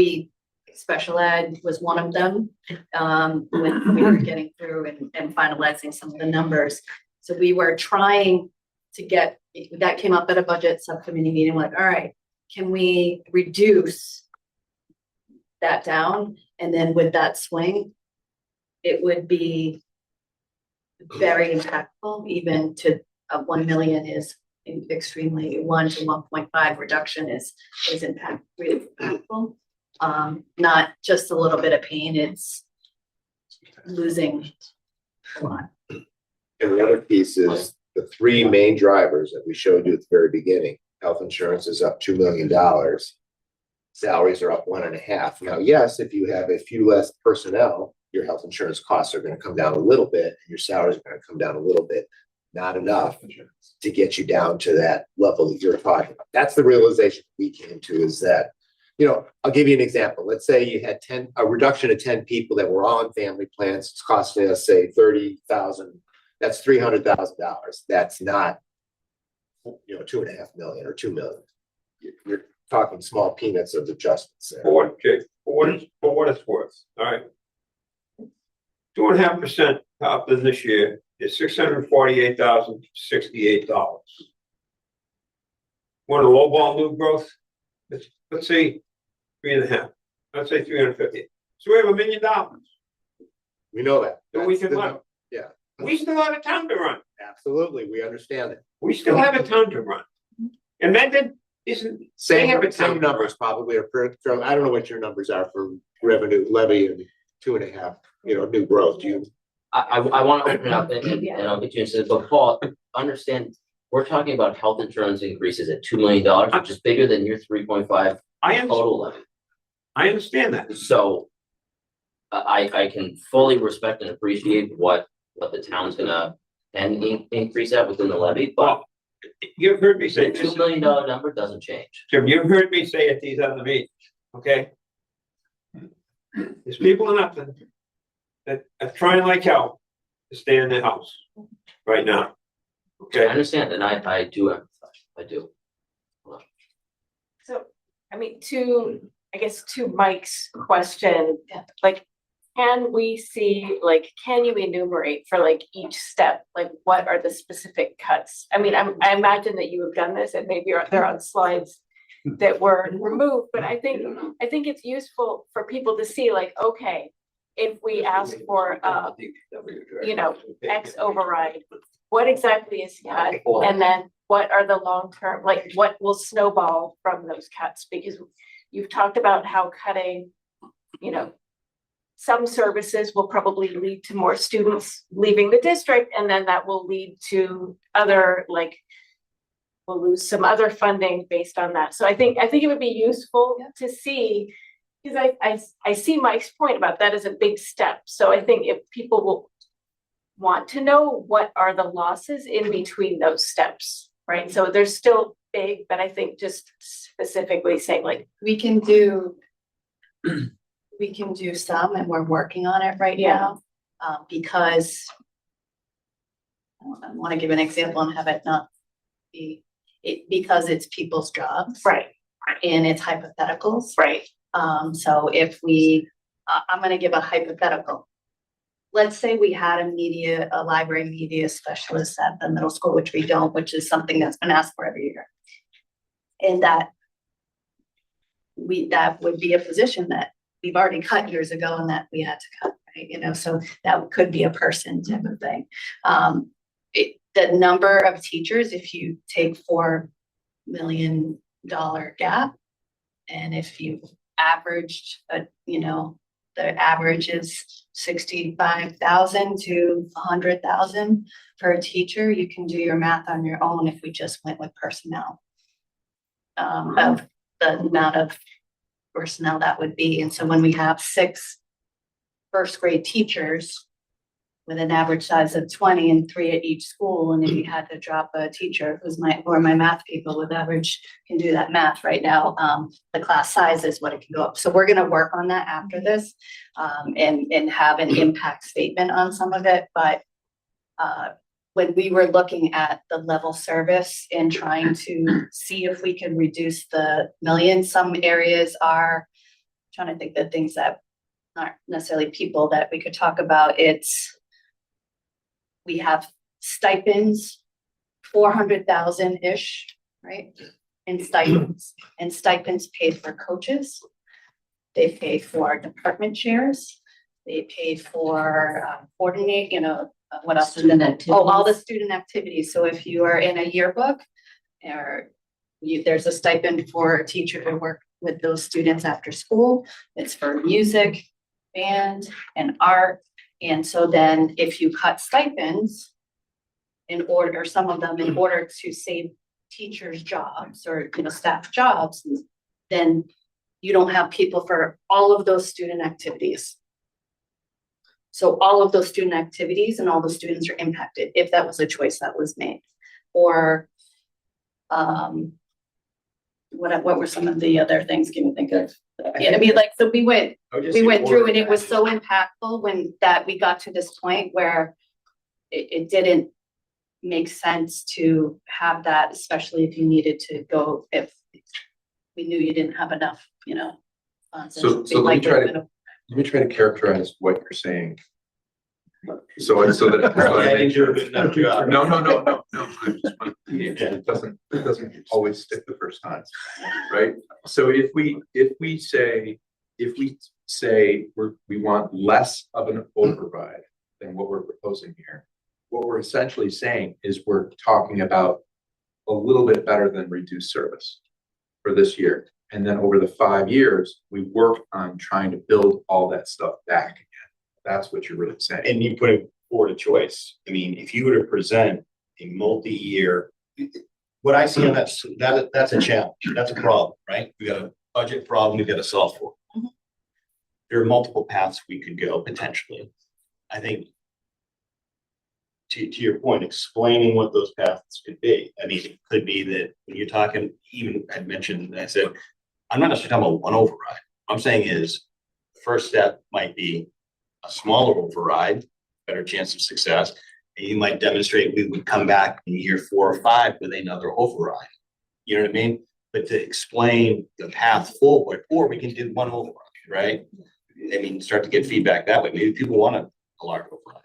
special ed was one of them, when we were getting through and finalizing some of the numbers. So we were trying to get, that came up at a budget subcommittee meeting, like, all right, can we reduce that down? And then with that swing, it would be very impactful. Even to 1 million is extremely, 1 to 1.5 reduction is really impactful. Not just a little bit of pain, it's losing a lot. And the other piece is the 3 main drivers that we showed you at the very beginning. Health insurance is up $2 million. Salaries are up 1.5. Now, yes, if you have a few less personnel, your health insurance costs are going to come down a little bit, and your salaries are going to come down a little bit. Not enough to get you down to that level that you're talking about. That's the realization we came to, is that, you know, I'll give you an example. Let's say you had a reduction of 10 people that were all on family plans. It's costing us, say, $30,000. That's $300,000. That's not, you know, 2.5 million or 2 million. You're talking small peanuts of adjustments there. For what it's worth, all right? 2.5% up in this year is $648,068. Want a lowball new growth? Let's say 3.5. Let's say 350. So we have $1 million. We know that. That we can run. Yeah. We still have a town to run. Absolutely, we understand it. We still have a town to run. And Mendon isn't. They have a Same town. numbers probably are from, I don't know what your numbers are for revenue levy and 2.5, you know, new growth. Do you? I want to open it up and I'll get you into it, but Paul, understand, we're talking about health insurance increases at $2 million, which is bigger than your 3.5 total levy. I understand that. So I can fully respect and appreciate what the town's gonna increase that within the levy, but You've heard me the say $2 million number doesn't change. Jim, you've heard me say at these other meetings, okay? There's people in Upton that are trying like hell to stay in their house right now. I Okay, understand, and I do empathize, I do. So, I mean, to Mike's question, like, can we see, like, can you enumerate for like each step, like what are the specific cuts? I mean, I imagine that you have done this and maybe they're on slides that were removed, but I think it's useful for people to see, like, okay, if we ask for, you know, X override, what exactly is cut? And then what are the long-term, like what will snowball from those cuts? Because you've talked about how cutting, you know, some services will probably lead to more students leaving the district, and then that will lead to other, like, we'll lose some other funding based on that. So I think it would be useful to see, because I see Mike's point about that as a big step. So I think if people will want to know what are the losses in between those steps, right? So they're still big, but I think just specifically saying, like, We can do some, and we're working on it right now, because I want to give an example and have it not be because it's people's jobs, right, and it's hypotheticals, right. So if I'm going to give a hypothetical. Let's say we had a library media specialist at the middle school, which we don't, which is something that's been asked for every year, and that would be a position that we've already cut years ago and that we had to cut, right? You know, so that could be a person type of thing. The number of teachers, if you take $4 million gap, and if you averaged, the average is 65,000 to 100,000 for a teacher, you can do your math on your own if we just went with personnel, of the amount of personnel that would be. And so when we have 6 first grade teachers with an average size of 20 and 3 at each school, and if you had to drop a teacher who are my math people with average, can do that math right now, the class size is what it can go up. So we're going to work on that after this, and have an impact statement on some of it, but when we were looking at the level service and trying to see if we could reduce the million, some areas are trying to think of things that aren't necessarily people that we could talk about. We have stipends, 400,000-ish, right? In stipends, and stipends paid for coaches. They pay for department chairs. They pay for coordinate, what else is in it? Oh, all the student activities. So if you are in a yearbook or there's a stipend for a teacher to work with those students after school. It's for music, band, and art. And so then if you cut stipends or some of them in order to save teachers' jobs or, staff jobs, then you don't have people for all of those student activities. So all of those student activities and all the students are impacted if that was a choice that was made. Or what were some of the other things? Can you think of? Yeah, so we went through and it was so impactful that we got to this point where it didn't make sense to have that, especially if you needed to go, if we knew you didn't have enough, funds. So let me try to characterize what you're saying. So that. I think you're a good enough job. No. It doesn't always stick the first time, right? So if we say we want less of an override than what we're proposing here, what we're essentially saying is we're talking about a little bit better than reduced service for this year. And then over the 5 years, we work on trying to build all that stuff back again. That's what you're really saying. And you put forward a choice. I mean, if you were to present a multi-year, what I see on that's a challenge. That's a problem, right? We got a budget problem we've got to solve for. Mhm. There are multiple paths we could go potentially. I think to your point, explaining what those paths could be. I mean, it could be that when you're talking, even I mentioned, I said, I'm not necessarily talking about one override. What I'm saying is the first step might be a smaller override, better chance of success. And you might demonstrate we would come back in year 4 or 5 with another override. You know what I mean? But to explain the path forward, or we can do one override, right? I mean, start to get feedback that way. Maybe people want a large override.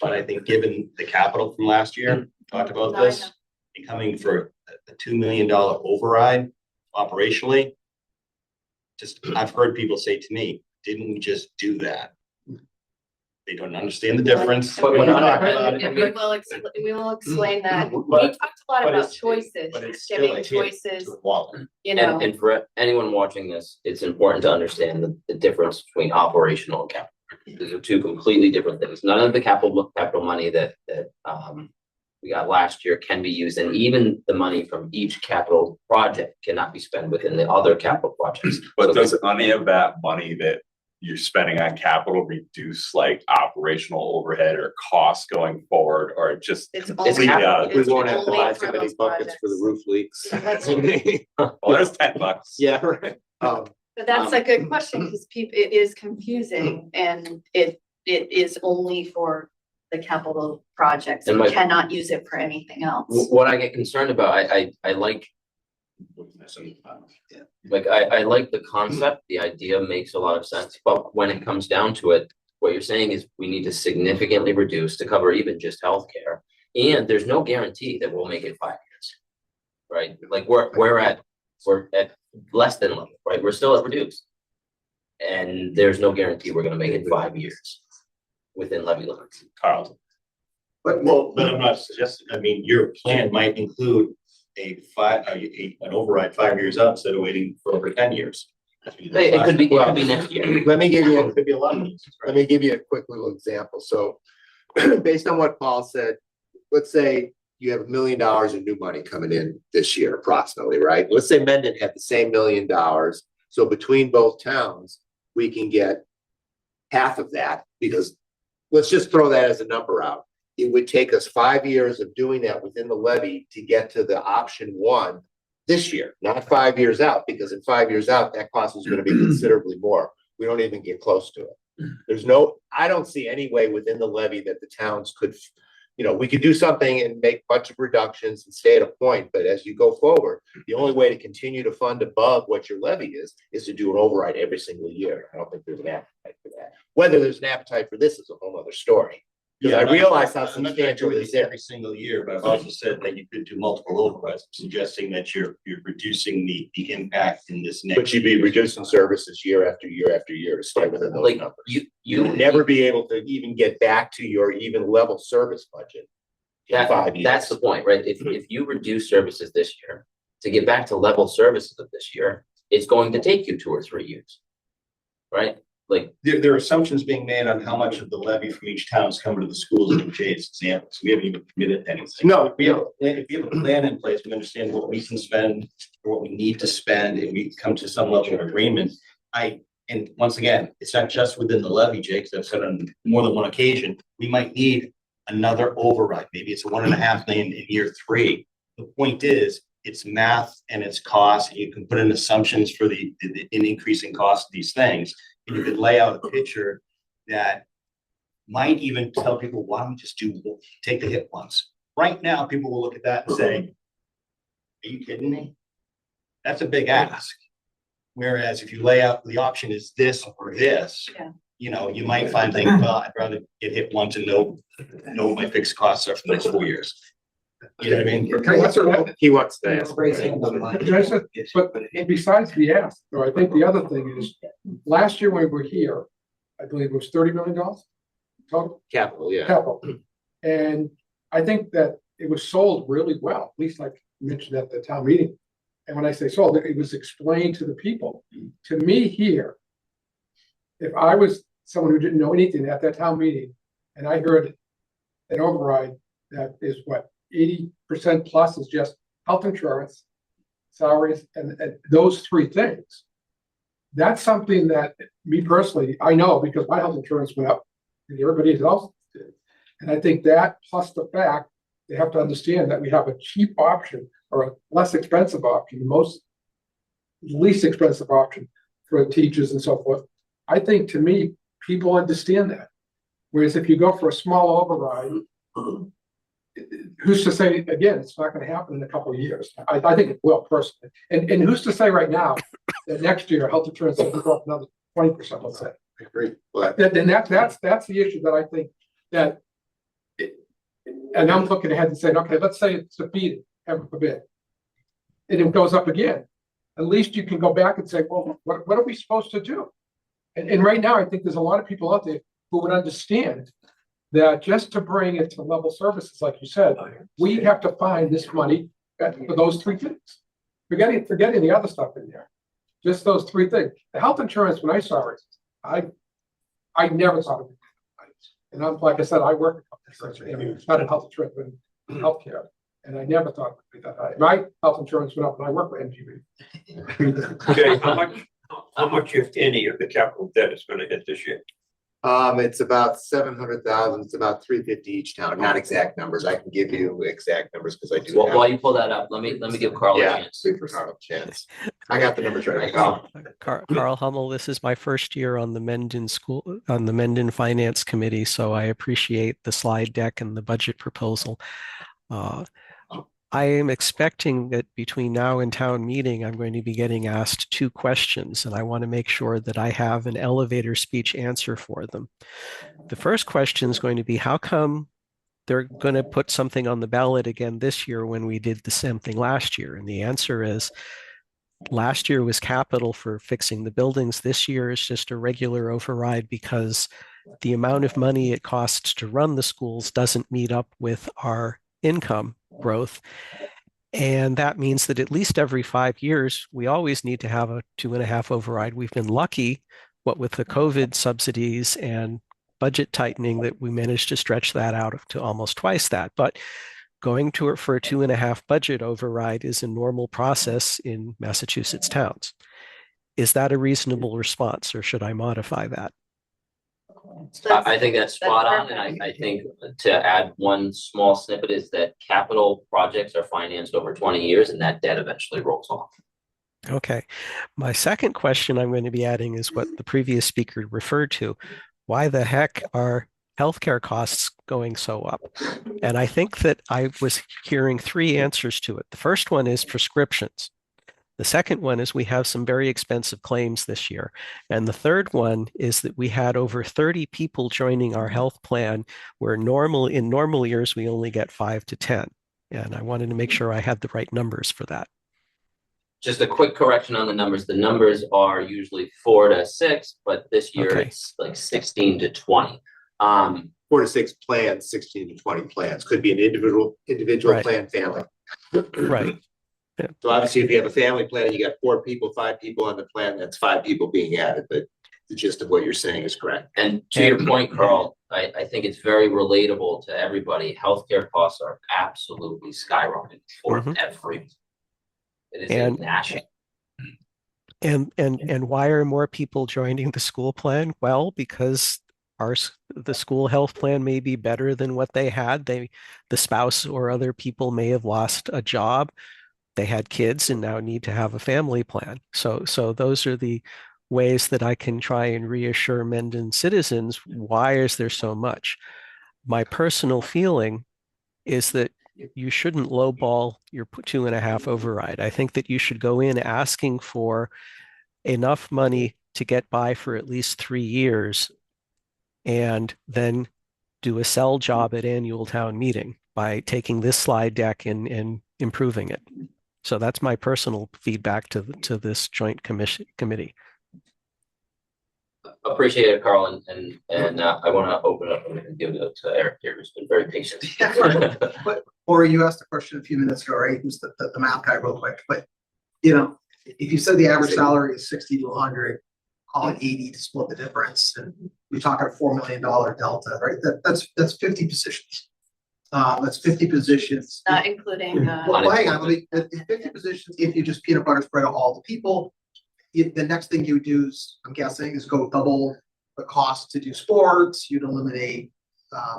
But I think given the capital from last year, we talked about this, becoming for a $2 million override operationally, I've heard people say to me, didn't we just do that? They don't understand the difference. We will explain that. We talked a lot about choices, giving choices, And for anyone watching this, it's important to understand the difference between operational and capital. These are two completely different things. None of the capital money that we got last year can be used, and even the money from each capital project cannot be spent within the other capital projects. But does any of that money that you're spending on capital reduce like operational overhead or costs going forward, or just it's completely out? We won't have to only buy for so many those buckets for the roof leaks. Well, there's $10. Yeah, right. But that's a good question, because it is confusing, and it is only for the capital projects. And You cannot use it for anything else. What I get concerned about, I like I like the concept, the idea makes a lot of sense, but when it comes down to it, what you're saying is we need to significantly reduce to cover even just healthcare. And there's no guarantee that we'll make it 5 years, right? Like we're at less than level, right? We're still at reduced. And there's no guarantee we're gonna make it 5 years within levy limits. Carl. But I'm not suggesting, I mean, your plan might include an override 5 years out instead of waiting for over 10 years. It could be next year. Let me give you, It could be a lot of these. let me give you a quick little example. So based on what Paul said, let's say you have $1 million in new money coming in this year approximately, right? Let's say Mendon had the same $1 million. So between both towns, we can get half of that, because let's just throw that as a number out. It would take us 5 years of doing that within the levy to get to the option 1 this year, not 5 years out, because in 5 years out, that cost is going to be considerably more. We don't even get close to it. I don't see any way within the levy that the towns could we could do something and make a bunch of reductions and stay at a point, but as you go forward, the only way to continue to fund above what your levy is to do an override every single year. I don't think there's an appetite for that. Whether there's an appetite for this is a whole other story. Because I realize how substantial this is. Every single year, but I've also said that you could do multiple overrides, suggesting that you're reducing the impact in this next. But you'd be reducing services year after year after year to stay within those Like, numbers. you would never be able to even get back to your even level service budget in 5 years. That's the point, right? If you reduce services this year, to get back to level services of this year, it's going to take you 2 or 3 years. Right? Like, There are assumptions being made on how much of the levy from each town is coming to the schools in Jay's examples. We haven't even committed to anything. No. If we have a plan in place, we understand what we can spend, or what we need to spend, and we come to some level of agreement. And once again, it's not just within the levy, Jay, because I've said on more than one occasion, we might need another override. Maybe it's a 1.5 million in year 3. The point is, it's math and it's cost. You can put in assumptions for the increasing cost of these things. And you could lay out a picture that might even tell people, why don't we just take the hit once? Right now, people will look at that and say, are you kidding me? That's a big ask. Whereas if you lay out the option is this or this, you might find things, well, I'd rather get hit once and know what my fixed costs are for the next 4 years. You know what I mean? Can I answer that? He wants to ask. But besides the ask, though, I think the other thing is, last year when we were here, I believe it was $30 million total Capital, yeah. capital. And I think that it was sold really well, at least like you mentioned at the town meeting. And when I say sold, it was explained to the people. To me here, if I was someone who didn't know anything at that town meeting, and I heard an override that is what, 80% plus is just health insurance, salaries, and those 3 things. That's something that me personally, I know because my health insurance went up and everybody else did. And I think that plus the fact they have to understand that we have a cheap option or a less expensive option, least expensive option for teachers and so forth. I think to me, people understand that. Whereas if you go for a small override, who's to say, again, it's not going to happen in a couple of years. I think it will personally. And who's to say right now that next year health insurance will go up another 20%, let's say. I agree. But Then that's the issue that I think that, and I'm looking ahead and saying, okay, let's say it's defeated, heaven forbid, and it goes up again. At least you can go back and say, well, what are we supposed to do? And right now, I think there's a lot of people out there who would understand that just to bring it to level services, like you said, we have to find this money for those 3 things. Forgetting the other stuff in there. Just those 3 things. The health insurance, when I saw it, I never thought of it. And like I said, I work it's not in health insurance, but in healthcare. And I never thought it would be that high. My health insurance went up and I work with MGB. Okay, how much, if any, of the capital debt is gonna hit this year? it's about 700,000. It's about 350 each town. Not exact numbers. I can give you exact numbers because I do. Well, have- while you pull that up, let me give Carl a Yeah, chance. super Carl a chance. I got the numbers right. Carl. Carl Hummel, this is my first year on the Mendon Finance Committee, so I appreciate the slide deck and the budget proposal. I am expecting that between now and town meeting, I'm going to be getting asked 2 questions, and I want to make sure that I have an elevator speech answer for them. The first question is going to be, how come they're going to put something on the ballot again this year when we did the same thing last year? And the answer is, last year was capital for fixing the buildings. This year is just a regular override because the amount of money it costs to run the schools doesn't meet up with our income growth. And that means that at least every 5 years, we always need to have a 2.5 override. We've been lucky, what with the COVID subsidies and budget tightening, that we managed to stretch that out to almost twice that. But going to it for a 2.5 budget override is a normal process in Massachusetts towns. Is that a reasonable response, or should I modify that? I think that's spot on, and I think to add one small snippet is that capital projects are financed over 20 years and that debt eventually rolls off. Okay. My second question I'm going to be adding is what the previous speaker referred to. Why the heck are healthcare costs going so up? And I think that I was hearing three answers to it. The first one is prescriptions. The second one is we have some very expensive claims this year. And the third one is that we had over 30 people joining our health plan, where in normal years, we only get 5 to 10. And I wanted to make sure I had the right numbers for that. Just a quick correction on the numbers. The numbers are usually 4 to 6, but this year Okay. it's like 16 to 20. 4 to 6 plans, 16 to 20 plans, could be an individual Right. plan, family. Right. So obviously, if you have a family plan and you got 4 people, 5 people on the plan, that's 5 people being added, but the gist of what you're saying is correct. And to your point, Carl, I think it's very relatable to everybody. Healthcare costs are absolutely skyrocketing for everyone. It is And- national. And why are more people joining the school plan? Well, because the school health plan may be better than what they had. The spouse or other people may have lost a job. They had kids and now need to have a family plan. So those are the ways that I can try and reassure Mendon citizens. Why is there so much? My personal feeling is that you shouldn't lowball your 2.5 override. I think that you should go in asking for enough money to get by for at least 3 years, and then do a sell job at annual town meeting by taking this slide deck and improving it. So that's my personal feedback to this joint committee. Appreciate it, Carl, and I want to open up and give it to Eric here, who's been very patient. But, or you asked a question a few minutes ago, right? Who's the math guy real quick, but you know, if you said the average salary is 60 to 100, call it 80 to split the difference, and you're talking a $4 million delta, right? That's 50 positions. That's 50 positions. Not including, Well, hang on, it's 50 positions if you just peanut butter spread all the people. The next thing you would do is, I'm guessing, is go double the cost to do sports. You'd eliminate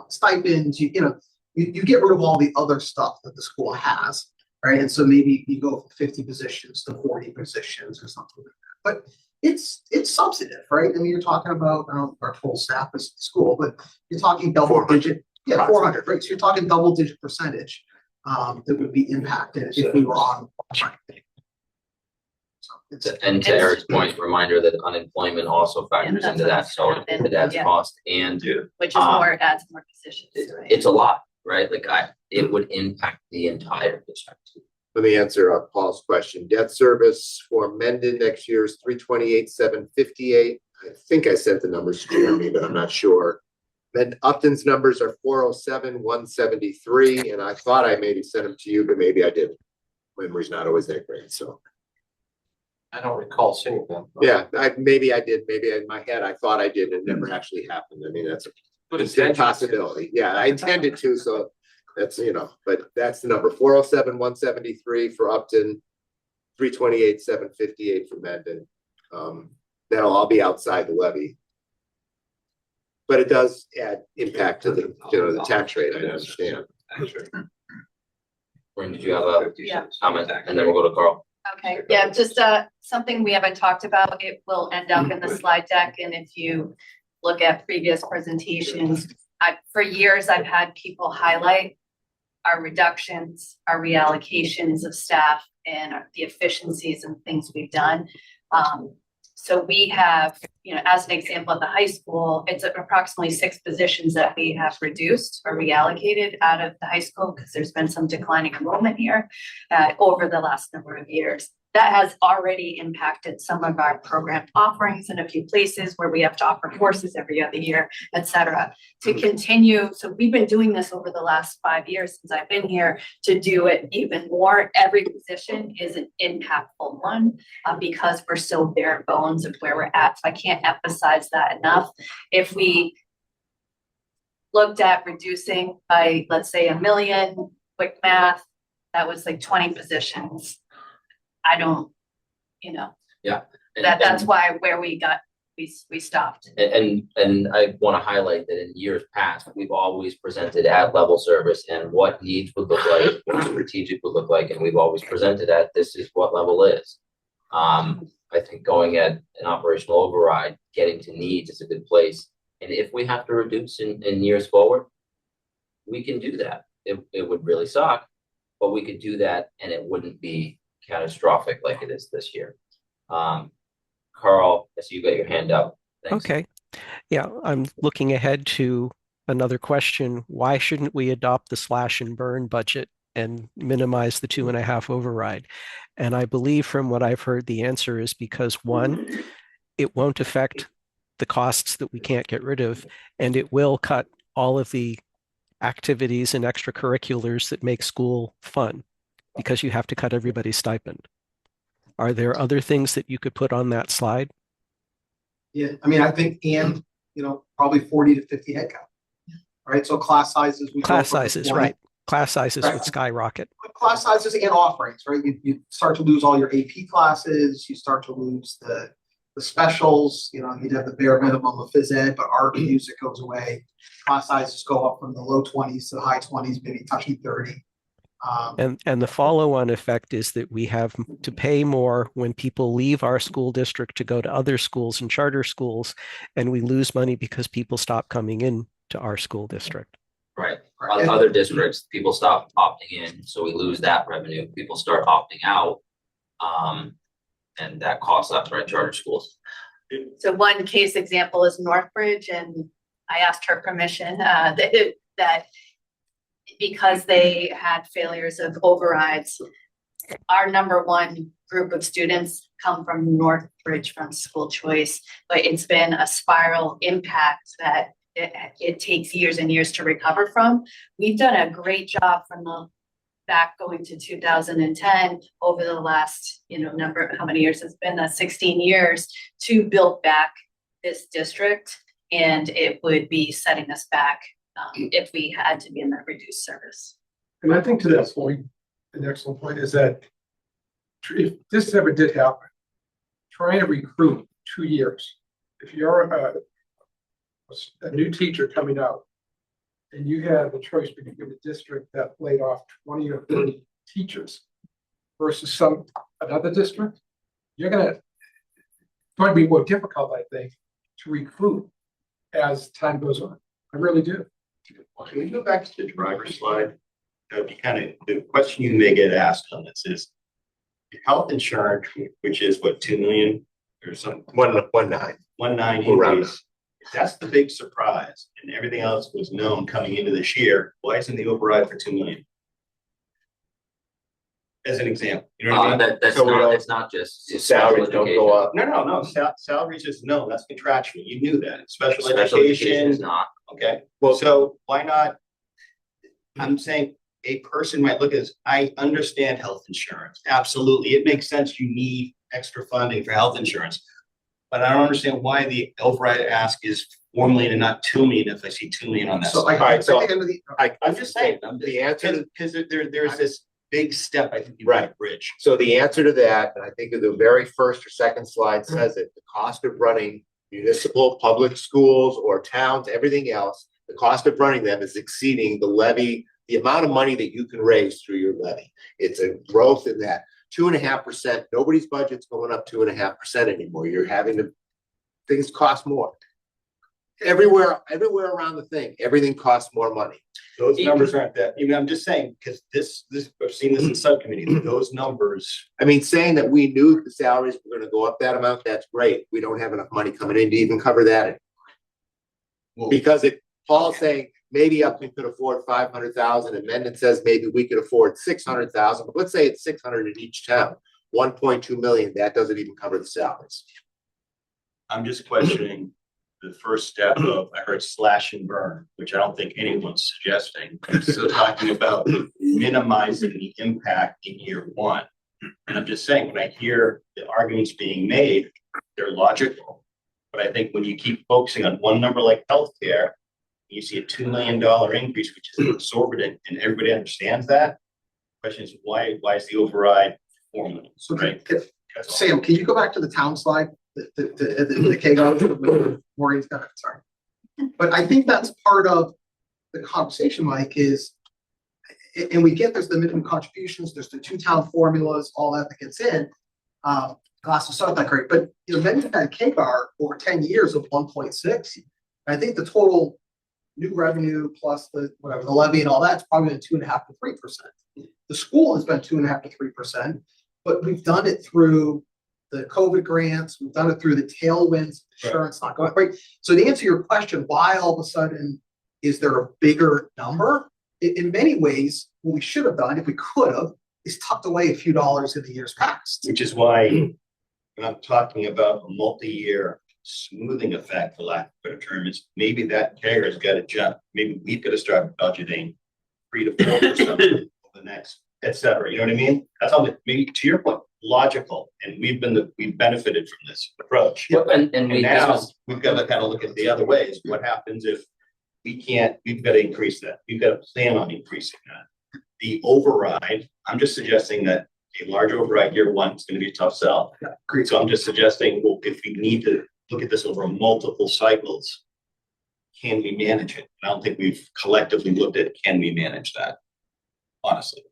stipends. You get rid of all the other stuff that the school has, right? And so maybe you go from 50 positions to 40 positions or something like that. But it's substantive, right? I mean, you're talking about, I don't know if our full staff is at school, but you're talking double digit. Yeah, 400, right? So you're talking double digit percentage that would be impacted if we were on track. So And to Eric's point, reminder that unemployment also factors that's into that, what's so happened, it adds yeah. cost, and which is more, adds more positions, right? it's a lot, right? Like it would impact the entire district. Let me answer Paul's question. Debt service for Mendon next year is 328,758. I think I sent the numbers to Jeremy, but I'm not sure. Then Upton's numbers are 407,173, and I thought I maybe sent them to you, but maybe I didn't. Memory's not always that great, so. I don't recall seeing them. Yeah, maybe I did. Maybe in my head I thought I did, and it never actually happened. I mean, that's a possibility. Yeah, I intended to, so that's, but that's the number. 407,173 for Upton, 328,758 for Mendon. That'll all be outside the levy. But it does add impact to the tax rate, I understand. When did you have a Yeah. comment? And then we'll go to Carl. Okay, yeah, just something we haven't talked about. It will end up in the slide deck, and if you look at previous presentations, for years I've had people highlight our reductions, our reallocations of staff, and the efficiencies and things we've done. So we have, as an example, at the high school, it's approximately 6 positions that we have reduced or reallocated out of the high school because there's been some declining enrollment here over the last number of years. That has already impacted some of our program offerings in a few places where we have to offer courses every other year, et cetera, to continue. So we've been doing this over the last 5 years since I've been here to do it even more. Every position is an impactful one because we're so bare bones of where we're at. So I can't emphasize that enough. If we looked at reducing by, let's say, 1 million, quick math, that was like 20 positions. I don't, Yeah. that's why where we stopped. And I want to highlight that in years past, we've always presented at level service and what needs would look like, what strategic would look like, and we've always presented at this is what level is. I think going at an operational override, getting to needs is a good place. And if we have to reduce in years forward, we can do that. It would really suck, but we could do that and it wouldn't be catastrophic like it is this year. Carl, I see you got your hand up. Thanks. Okay. Yeah, I'm looking ahead to another question. Why shouldn't we adopt the slash and burn budget and minimize the 2.5 override? And I believe from what I've heard, the answer is because one, it won't affect the costs that we can't get rid of, and it will cut all of the activities and extracurriculars that make school fun because you have to cut everybody's stipend. Are there other things that you could put on that slide? Yeah, I mean, I think, and, probably 40 to 50 head count. Right, so class sizes. Class sizes, right. Class sizes Right. would skyrocket. Class sizes and offerings, right? You start to lose all your AP classes, you start to lose the specials, you'd have the bare minimum of phys ed, but art and music goes away. Class sizes go up from the low 20s to the high 20s, maybe touching 30. And the follow-on effect is that we have to pay more when people leave our school district to go to other schools and charter schools, and we lose money because people stop coming in to our school district. Right. Other districts, people stop opting in, so we lose that revenue. People start opting out, and that costs us, right? Charter schools. So one case example is Northbridge, and I asked her permission that because they had failures of overrides, our number one group of students come from Northbridge from school choice, but it's been a spiral impact that it takes years and years to recover from. We've done a great job from the back going to 2010 over the last, how many years it's been, 16 years to build back this district. And it would be setting us back if we had to be in that reduced service. And I think to that point, an excellent point is that if this ever did happen, trying to recruit 2 years, if you're a new teacher coming out and you have a choice between a district that laid off 20 or 30 teachers versus another district, it's going to be more difficult, I think, to recruit as time goes on. I really do. Can we go back to the driver slide? That would be the question you may get asked on this is health insurance, which is what, 2 million or something? 1.9 increase. If that's the big surprise and everything else was known coming into this year, why isn't the override for 2 million? As an example, you know what I mean? It's not just salaries don't go up. No. Salaries is no, that's contractual. You knew that. Special education education is not. Okay. Well, so why not? I'm saying a person might look at this. I understand health insurance. Absolutely. It makes sense. You need extra funding for health insurance. But I don't understand why the override ask is 4 million and not 2 million if I see 2 million on that. So, I'm just saying, the answer, because there's this big step, I think, right, bridge. So the answer to that, and I think the very first or second slide says it, the cost of running municipal public schools or towns, everything else, the cost of running them is exceeding the levy, the amount of money that you can raise through your levy. It's a growth in that 2.5%. Nobody's budget's going up 2.5% anymore. You're having to, things cost more. Everywhere around the thing, everything costs more money. Those numbers aren't that. I'm just saying, because this I've seen this in subcommittee. Those numbers. I mean, saying that we knew the salaries were going to go up that amount, that's great. We don't have enough money coming in to even cover that anymore. Well, because Paul's saying maybe Upton could afford 500,000, and Mendon says maybe we could afford 600,000. But let's say it's 600 in each town, 1.2 million. That doesn't even cover the salaries. I'm just questioning the first step of, I heard slash and burn, which I don't think anyone's suggesting. I'm still talking about minimizing the impact in year one. And I'm just saying, when I hear the arguments being made, they're logical. But I think when you keep focusing on one number like healthcare, you see a $2 million increase, which is exorbitant, and everybody understands that. The question is, why is the override 4 million? So, right? Sam, can you go back to the town slide? The KGO, Maureen's got it, sorry. But I think that's part of the conversation, Mike, is, and we get there's the minimum contributions, there's the 2 town formulas, all that gets in. Glasses not that great, but Mendon had KGAR over 10 years of 1.6. I think the total new revenue plus the, whatever, the levy and all that's probably been 2.5 to 3%. The school has been 2.5 to 3%, but we've done it through the COVID grants, we've done it through the tailwinds, insurance not going, right? So to answer your question, why all of a sudden is there a bigger number? In many ways, what we should have done, if we could have, is tucked away a few dollars in the years past. Which is why when I'm talking about a multi-year smoothing effect, for lack of a better term, is maybe that CAGR has got to jump. Maybe we've got to start budgeting 3 to 4% over the next, et cetera. You know what I mean? That's all. Maybe to your point, logical, and we've benefited from this approach. Well, and we, this Now was, we've got to kind of look at the other ways. What happens if we can't? We've got to increase that. We've got to plan on increasing that. The override, I'm just suggesting that a large override year one is going to be a tough sell. Yeah, agreed. So I'm just suggesting, well, if we need to look at this over multiple cycles, can we manage it? I don't think we've collectively looked at, can we manage that? Honestly.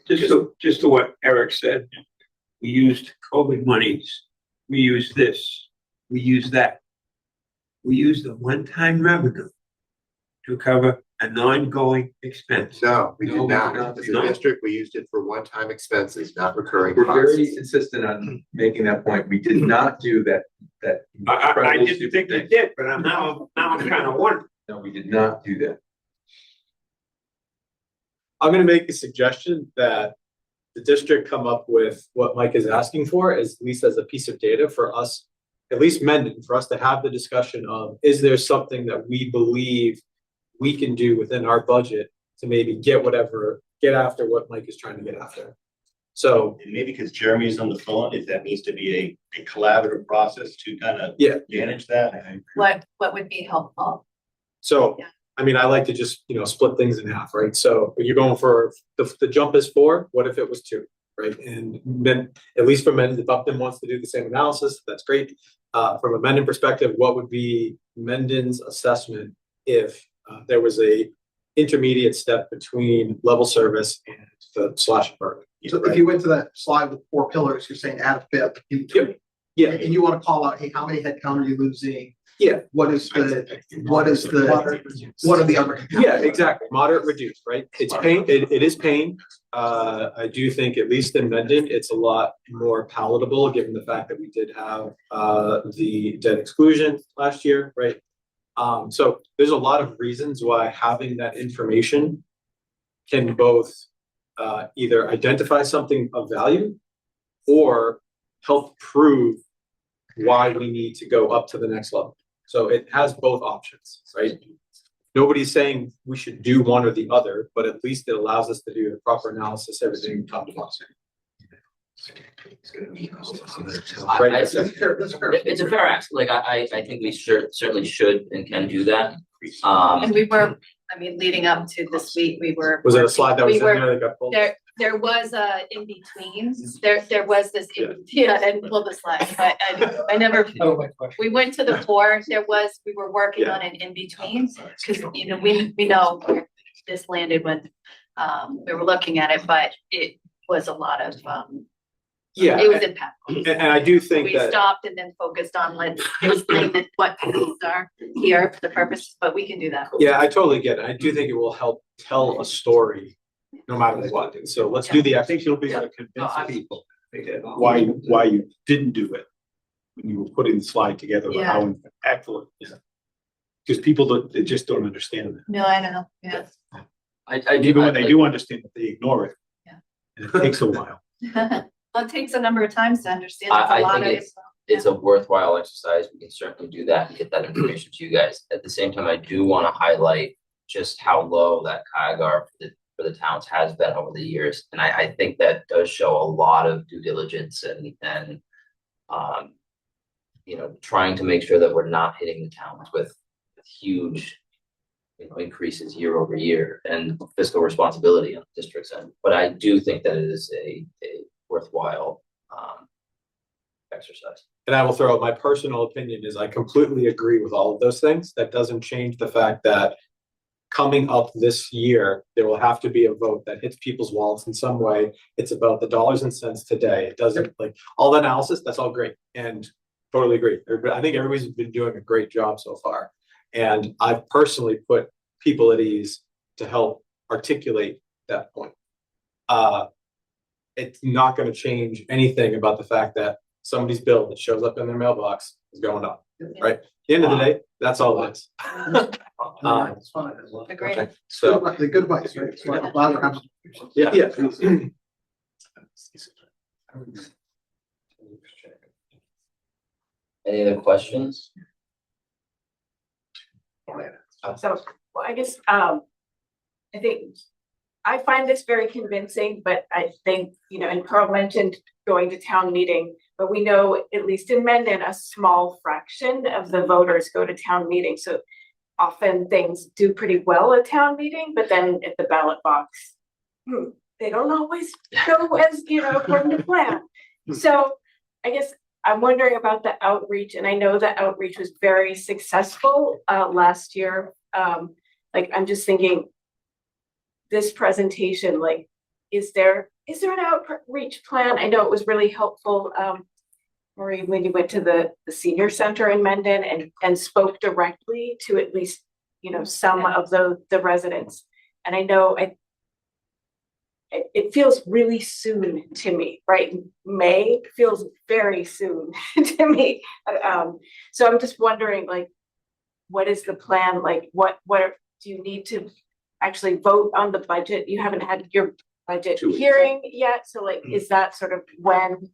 Just to what Eric said, we used COVID monies, we used this, we used that. We used the one-time revenue to cover an ongoing expense. No, we did No, not. no, As a no. district, we used it for one-time expenses, not recurring We're very costs. insistent on making that point. We did not do that. I didn't think they did, but I'm now I'm kind of wondering. No, we did not do that. I'm gonna make a suggestion that the district come up with what Mike is asking for, at least as a piece of data for us, at least Mendon, for us to have the discussion of, is there something that we believe we can do within our budget to maybe get after what Mike is trying to get after? So, And maybe because Jeremy's on the phone, if that needs to be a collaborative process to kind of yeah, manage that. What would be helpful? so, Yeah. I mean, I like to just, split things in half, right? So you're going for, the jump is 4, what if it was 2, right? And then, at least for Mendon, if Upton wants to do the same analysis, that's great. From a Mendon perspective, what would be Mendon's assessment if there was a intermediate step between level service and the slash burn? So if you went to that slide with 4 pillars, you're saying add a fifth in between. Yeah, And you want to call out, hey, how many headcount are you losing? yeah, What are the other? yeah, exactly. Moderate, reduced, right? It's pain, it is pain. I do think, at least in Mendon, it's a lot more palatable, given the fact that we did have the debt exclusion last year, right? So there's a lot of reasons why having that information can both either identify something of value or help prove why we need to go up to the next level. So it has both options, right? Nobody's saying we should do one or the other, but at least it allows us to do the proper analysis, everything top to bottom. I- it's a fair ask. Like, I think we certainly should and can do that. And we were, leading up to this week, we were. Was there a slide that was we in were- there that got pulled? There was a in between, there was this, I didn't pull the slide, but I never, I don't like questions. we went to the board, we were working on an in between. Cause we know where this landed when, we were looking at it, but it was a lot of, Yeah, it was impactful. and I do think We that, stopped and then focused on let's explain that what these are here for the purpose, but we can do that. yeah, I totally get it. I do think it will help tell a story no matter what. So let's do the. I think you'll be able to convince I- people why you didn't do it when you were putting the slide together, or how impactful it is. Because people they just don't understand that. No, I know, yeah. Even when they do understand it, they ignore it. Yeah. And it takes a while. Well, it takes a number of times to understand. It's a I lot think of. it's a worthwhile exercise. We can certainly do that and get that information to you guys. At the same time, I do want to highlight just how low that CAGR for the towns has been over the years. And I think that does show a lot of due diligence and trying to make sure that we're not hitting the towns with huge increases year over year and fiscal responsibility on the district's end. But I do think that it is a worthwhile exercise. And I will throw out my personal opinion is I completely agree with all of those things. That doesn't change the fact that coming up this year, there will have to be a vote that hits people's wallets in some way. It's about the dollars and cents today. It doesn't all the analysis, that's all great. And totally agree. I think everybody's been doing a great job so far. And I've personally put people at ease to help articulate that point. It's not gonna change anything about the fact that somebody's bill that shows up in their mailbox is going up, right? At the end of the day, that's all it is. It's fine. Agreed. Okay, so, The good advice, right? It's like, glad we're having- yeah. Any other questions? So, well, I guess, I think I find this very convincing, but I think, you know, and Carl mentioned going to town meeting, but we know, at least in Mendon, a small fraction of the voters go to town meeting. So often things do pretty well at town meeting, but then at the ballot box, they don't always go as, you know, according to plan. So I guess I'm wondering about the outreach, and I know the outreach was very successful last year. Like, I'm just thinking, this presentation, like, is there an outreach plan? I know it was really helpful, Marie, when you went to the senior center in Mendon and spoke directly to at least, you know, some of the residents. And I know it feels really soon to me, right? May feels very soon to me. So I'm just wondering, like, what is the plan? Like, what do you need to actually vote on the budget? You haven't had your budget hearing yet. So like, is that sort of when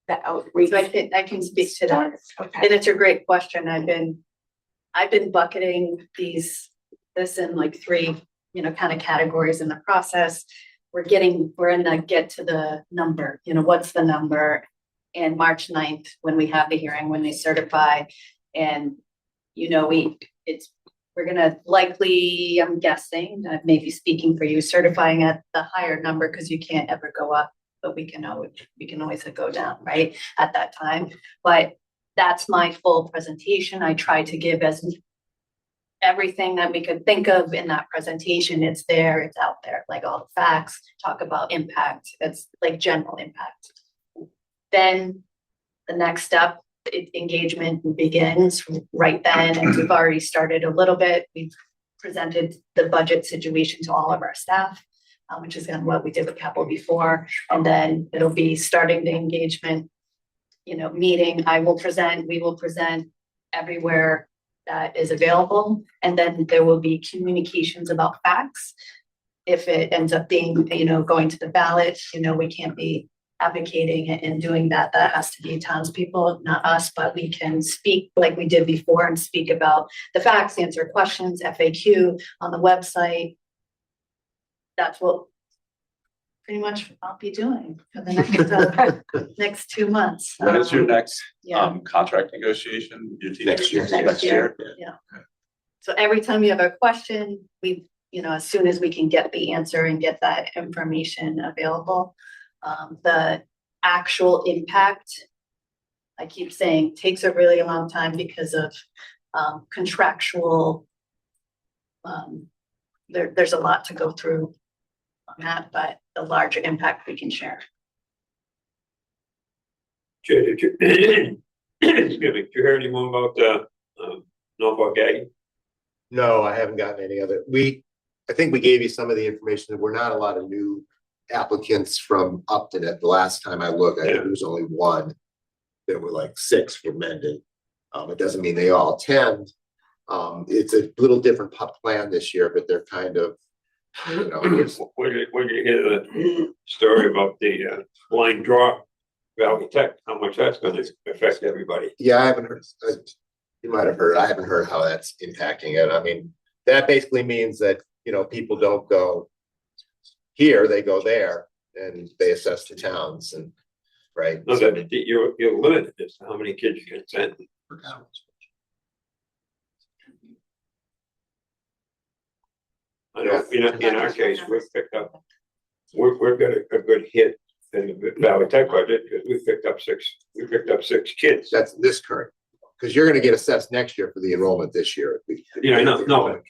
the outreach? So I can speak to that. Okay. And it's a great question. I've been bucketing this in like three, you know, kind of categories in the process. We're in the get to the number, you know, what's the number? And March 9th, when we have the hearing, when they certify, and, you know, we're gonna likely, I'm guessing, maybe speaking for you, certifying at the higher number, because you can't ever go up, but we can always go down, right, at that time. But that's my full presentation. I tried to give as everything that we could think of in that presentation. It's there, it's out there, like all the facts, talk about impact. It's like general impact. Then the next step, engagement begins right then, and we've already started a little bit. We've presented the budget situation to all of our staff, which is kind of what we did with capital before, and then it'll be starting the engagement, you know, meeting. We will present everywhere that is available, and then there will be communications about facts. If it ends up being, you know, going to the ballot, you know, we can't be advocating and doing that. That has to be townspeople, not us, but we can speak like we did before and speak about the facts, answer questions, FAQ on the website. That's what pretty much I'll be doing for the next 2 months. When is your next Yeah. contract negotiation? Your team Next year. Next year. Yeah. So every time you have a question, you know, as soon as we can get the answer and get that information available, the actual impact, I keep saying, takes a really long time because of contractual, there's a lot to go through on that, but the larger impact we can share. Excuse me, did you hear any more about Norfolk Ag? No, I haven't gotten any other. I think we gave you some of the information. There were not a lot of new applicants from Upton at the last time I looked. I think there was only one. There were like 6 for Mendon. It doesn't mean they all attend. It's a little different plan this year, but they're kind of, you know. When you hear the story about the line draw, Valley Tech, how much that's gonna affect everybody? Yeah, I haven't heard. You might have heard. I haven't heard how that's impacting it. I mean, that basically means that, you know, people don't go here, they go there, and they assess the towns, and right. No, that you're limited as to how many kids you can send. I know, in our case, we've picked up, we've got a good hit in the Valley Tech budget, because we picked up 6 kids. That's this current, because you're going to get assessed next year for the enrollment this year. Yeah, I know. No,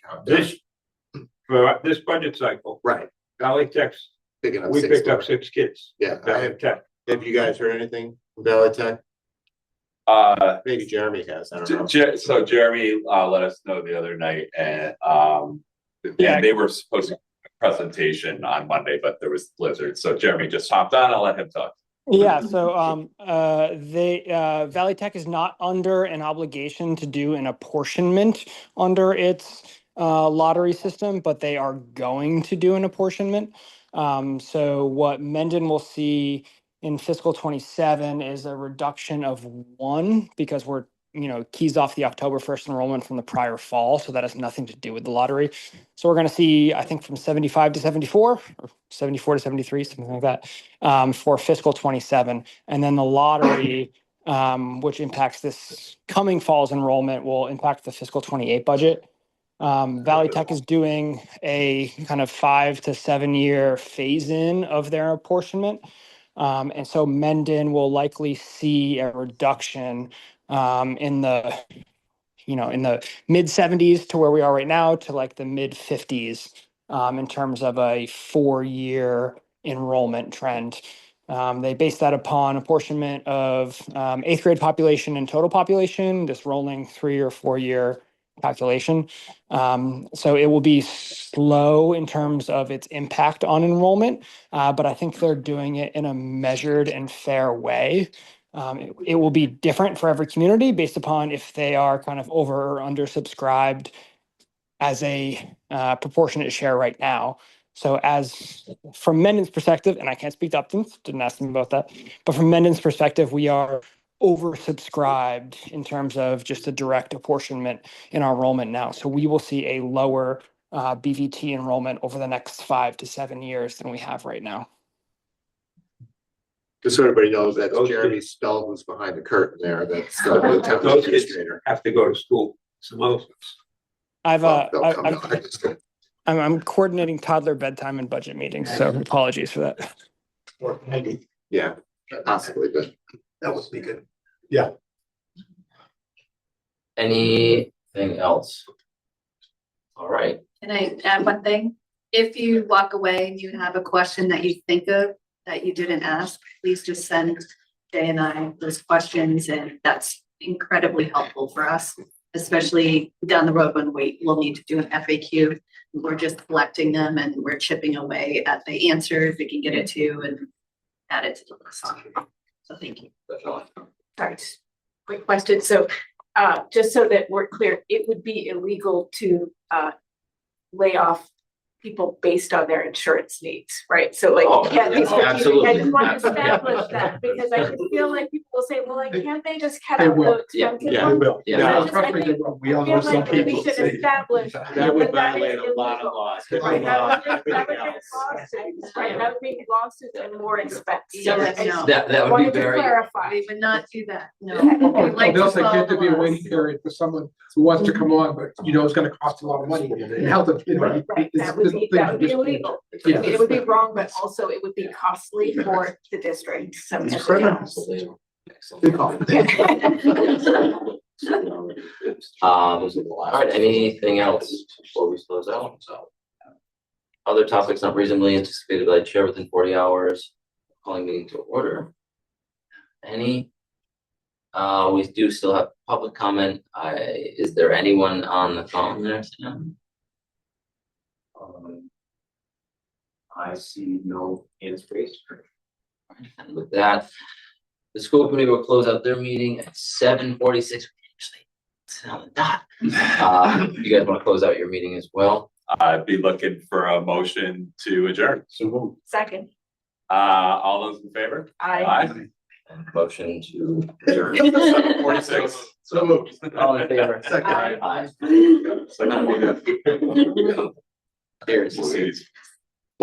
for this budget cycle, right. Valley Tech's, we picked up 6 kids. Yeah. Valley Tech. Have you guys heard anything from Valley Tech? Maybe Jeremy has, I don't know. So Jeremy, let us know the other night and, they were supposed to presentation on Monday, but there was blizzard. So Jeremy just hopped on. I'll let him talk. Yeah, so Valley Tech is not under an obligation to do an apportionment under its lottery system, but they are going to do an apportionment. So what Mendon will see in fiscal 27 is a reduction of 1 because we're keys off the October 1st enrollment from the prior fall. So that has nothing to do with the lottery. So we're going to see, I think, from 75 to 74 or 74 to 73, something like that, for fiscal 27. And then the lottery, which impacts this coming fall's enrollment, will impact the fiscal 28 budget. Valley Tech is doing a kind of 5 to 7 year phase in of their apportionment. And so Mendon will likely see a reduction in the mid 70s to where we are right now to like the mid 50s in terms of a 4-year enrollment trend. They base that upon apportionment of 8th grade population and total population, this rolling 3 or 4 year calculation. So it will be slow in terms of its impact on enrollment, but I think they're doing it in a measured and fair way. It will be different for every community based upon if they are kind of over or under subscribed as a proportionate share right now. So as from Mendon's perspective, and I can't speak to Upton's, didn't ask them about that, but from Mendon's perspective, we are oversubscribed in terms of just a direct apportionment in our enrollment now. So we will see a lower BVT enrollment over the next 5 to 7 years than we have right now. Just so everybody knows that Jeremy Spell was behind the curtain there. That's the town Those kids administrator. have to go to school. Some other I'm coordinating toddler bedtime and budget meetings, so apologies for that. Or maybe. Yeah, possibly, but That would be good. Yeah. Anything else? All right. Can I add one thing? If you walk away and you have a question that you think of that you didn't ask, please just send Jay and I those questions, and that's incredibly helpful for us, especially down the road when we'll need to do an FAQ. We're just collecting them and we're chipping away at the answers we can get it to and add it to the list. So thank you. Sorry, just quick question. So just so that we're clear, it would be illegal to lay off people based on their insurance needs, right? So like, absolutely. I just want to establish that because I just feel like people will say, well, like, can't they just cut They out will. the expensive Yeah. ones? will. Yeah. Trust me, they will. We all know I feel some like we people. should establish That would that violate is a lot of illegal. laws. Right, that would make Everything else. lawsuits, right, that would make lawsuits and more expensive. Yeah, no. That would be Wanted to very. clarify. We would not do that. No. Oh, We'd like to they'll say, can't there be a follow waiting us. period for someone who wants to come on, but it's gonna cost a lot of money and health. Right, that would be illegal. Yeah. It would be wrong, but also it would be costly for the district. So It's criminal. Good call. All right, anything else before we close out? Other topics not reasonably anticipated by the chair within 40 hours, calling meeting to order. Any? We do still have public comment. Is there anyone on the phone there? I see no hands raised. And with that, the school committee will close out their meeting at 7:46. Sit on the dot. You guys want to close out your meeting as well? I'd be looking for a motion to adjourn. So Second, All those in favor? I. And motion to adjourn. 7:46. So moved. All in favor? Second. Aye. Cheers.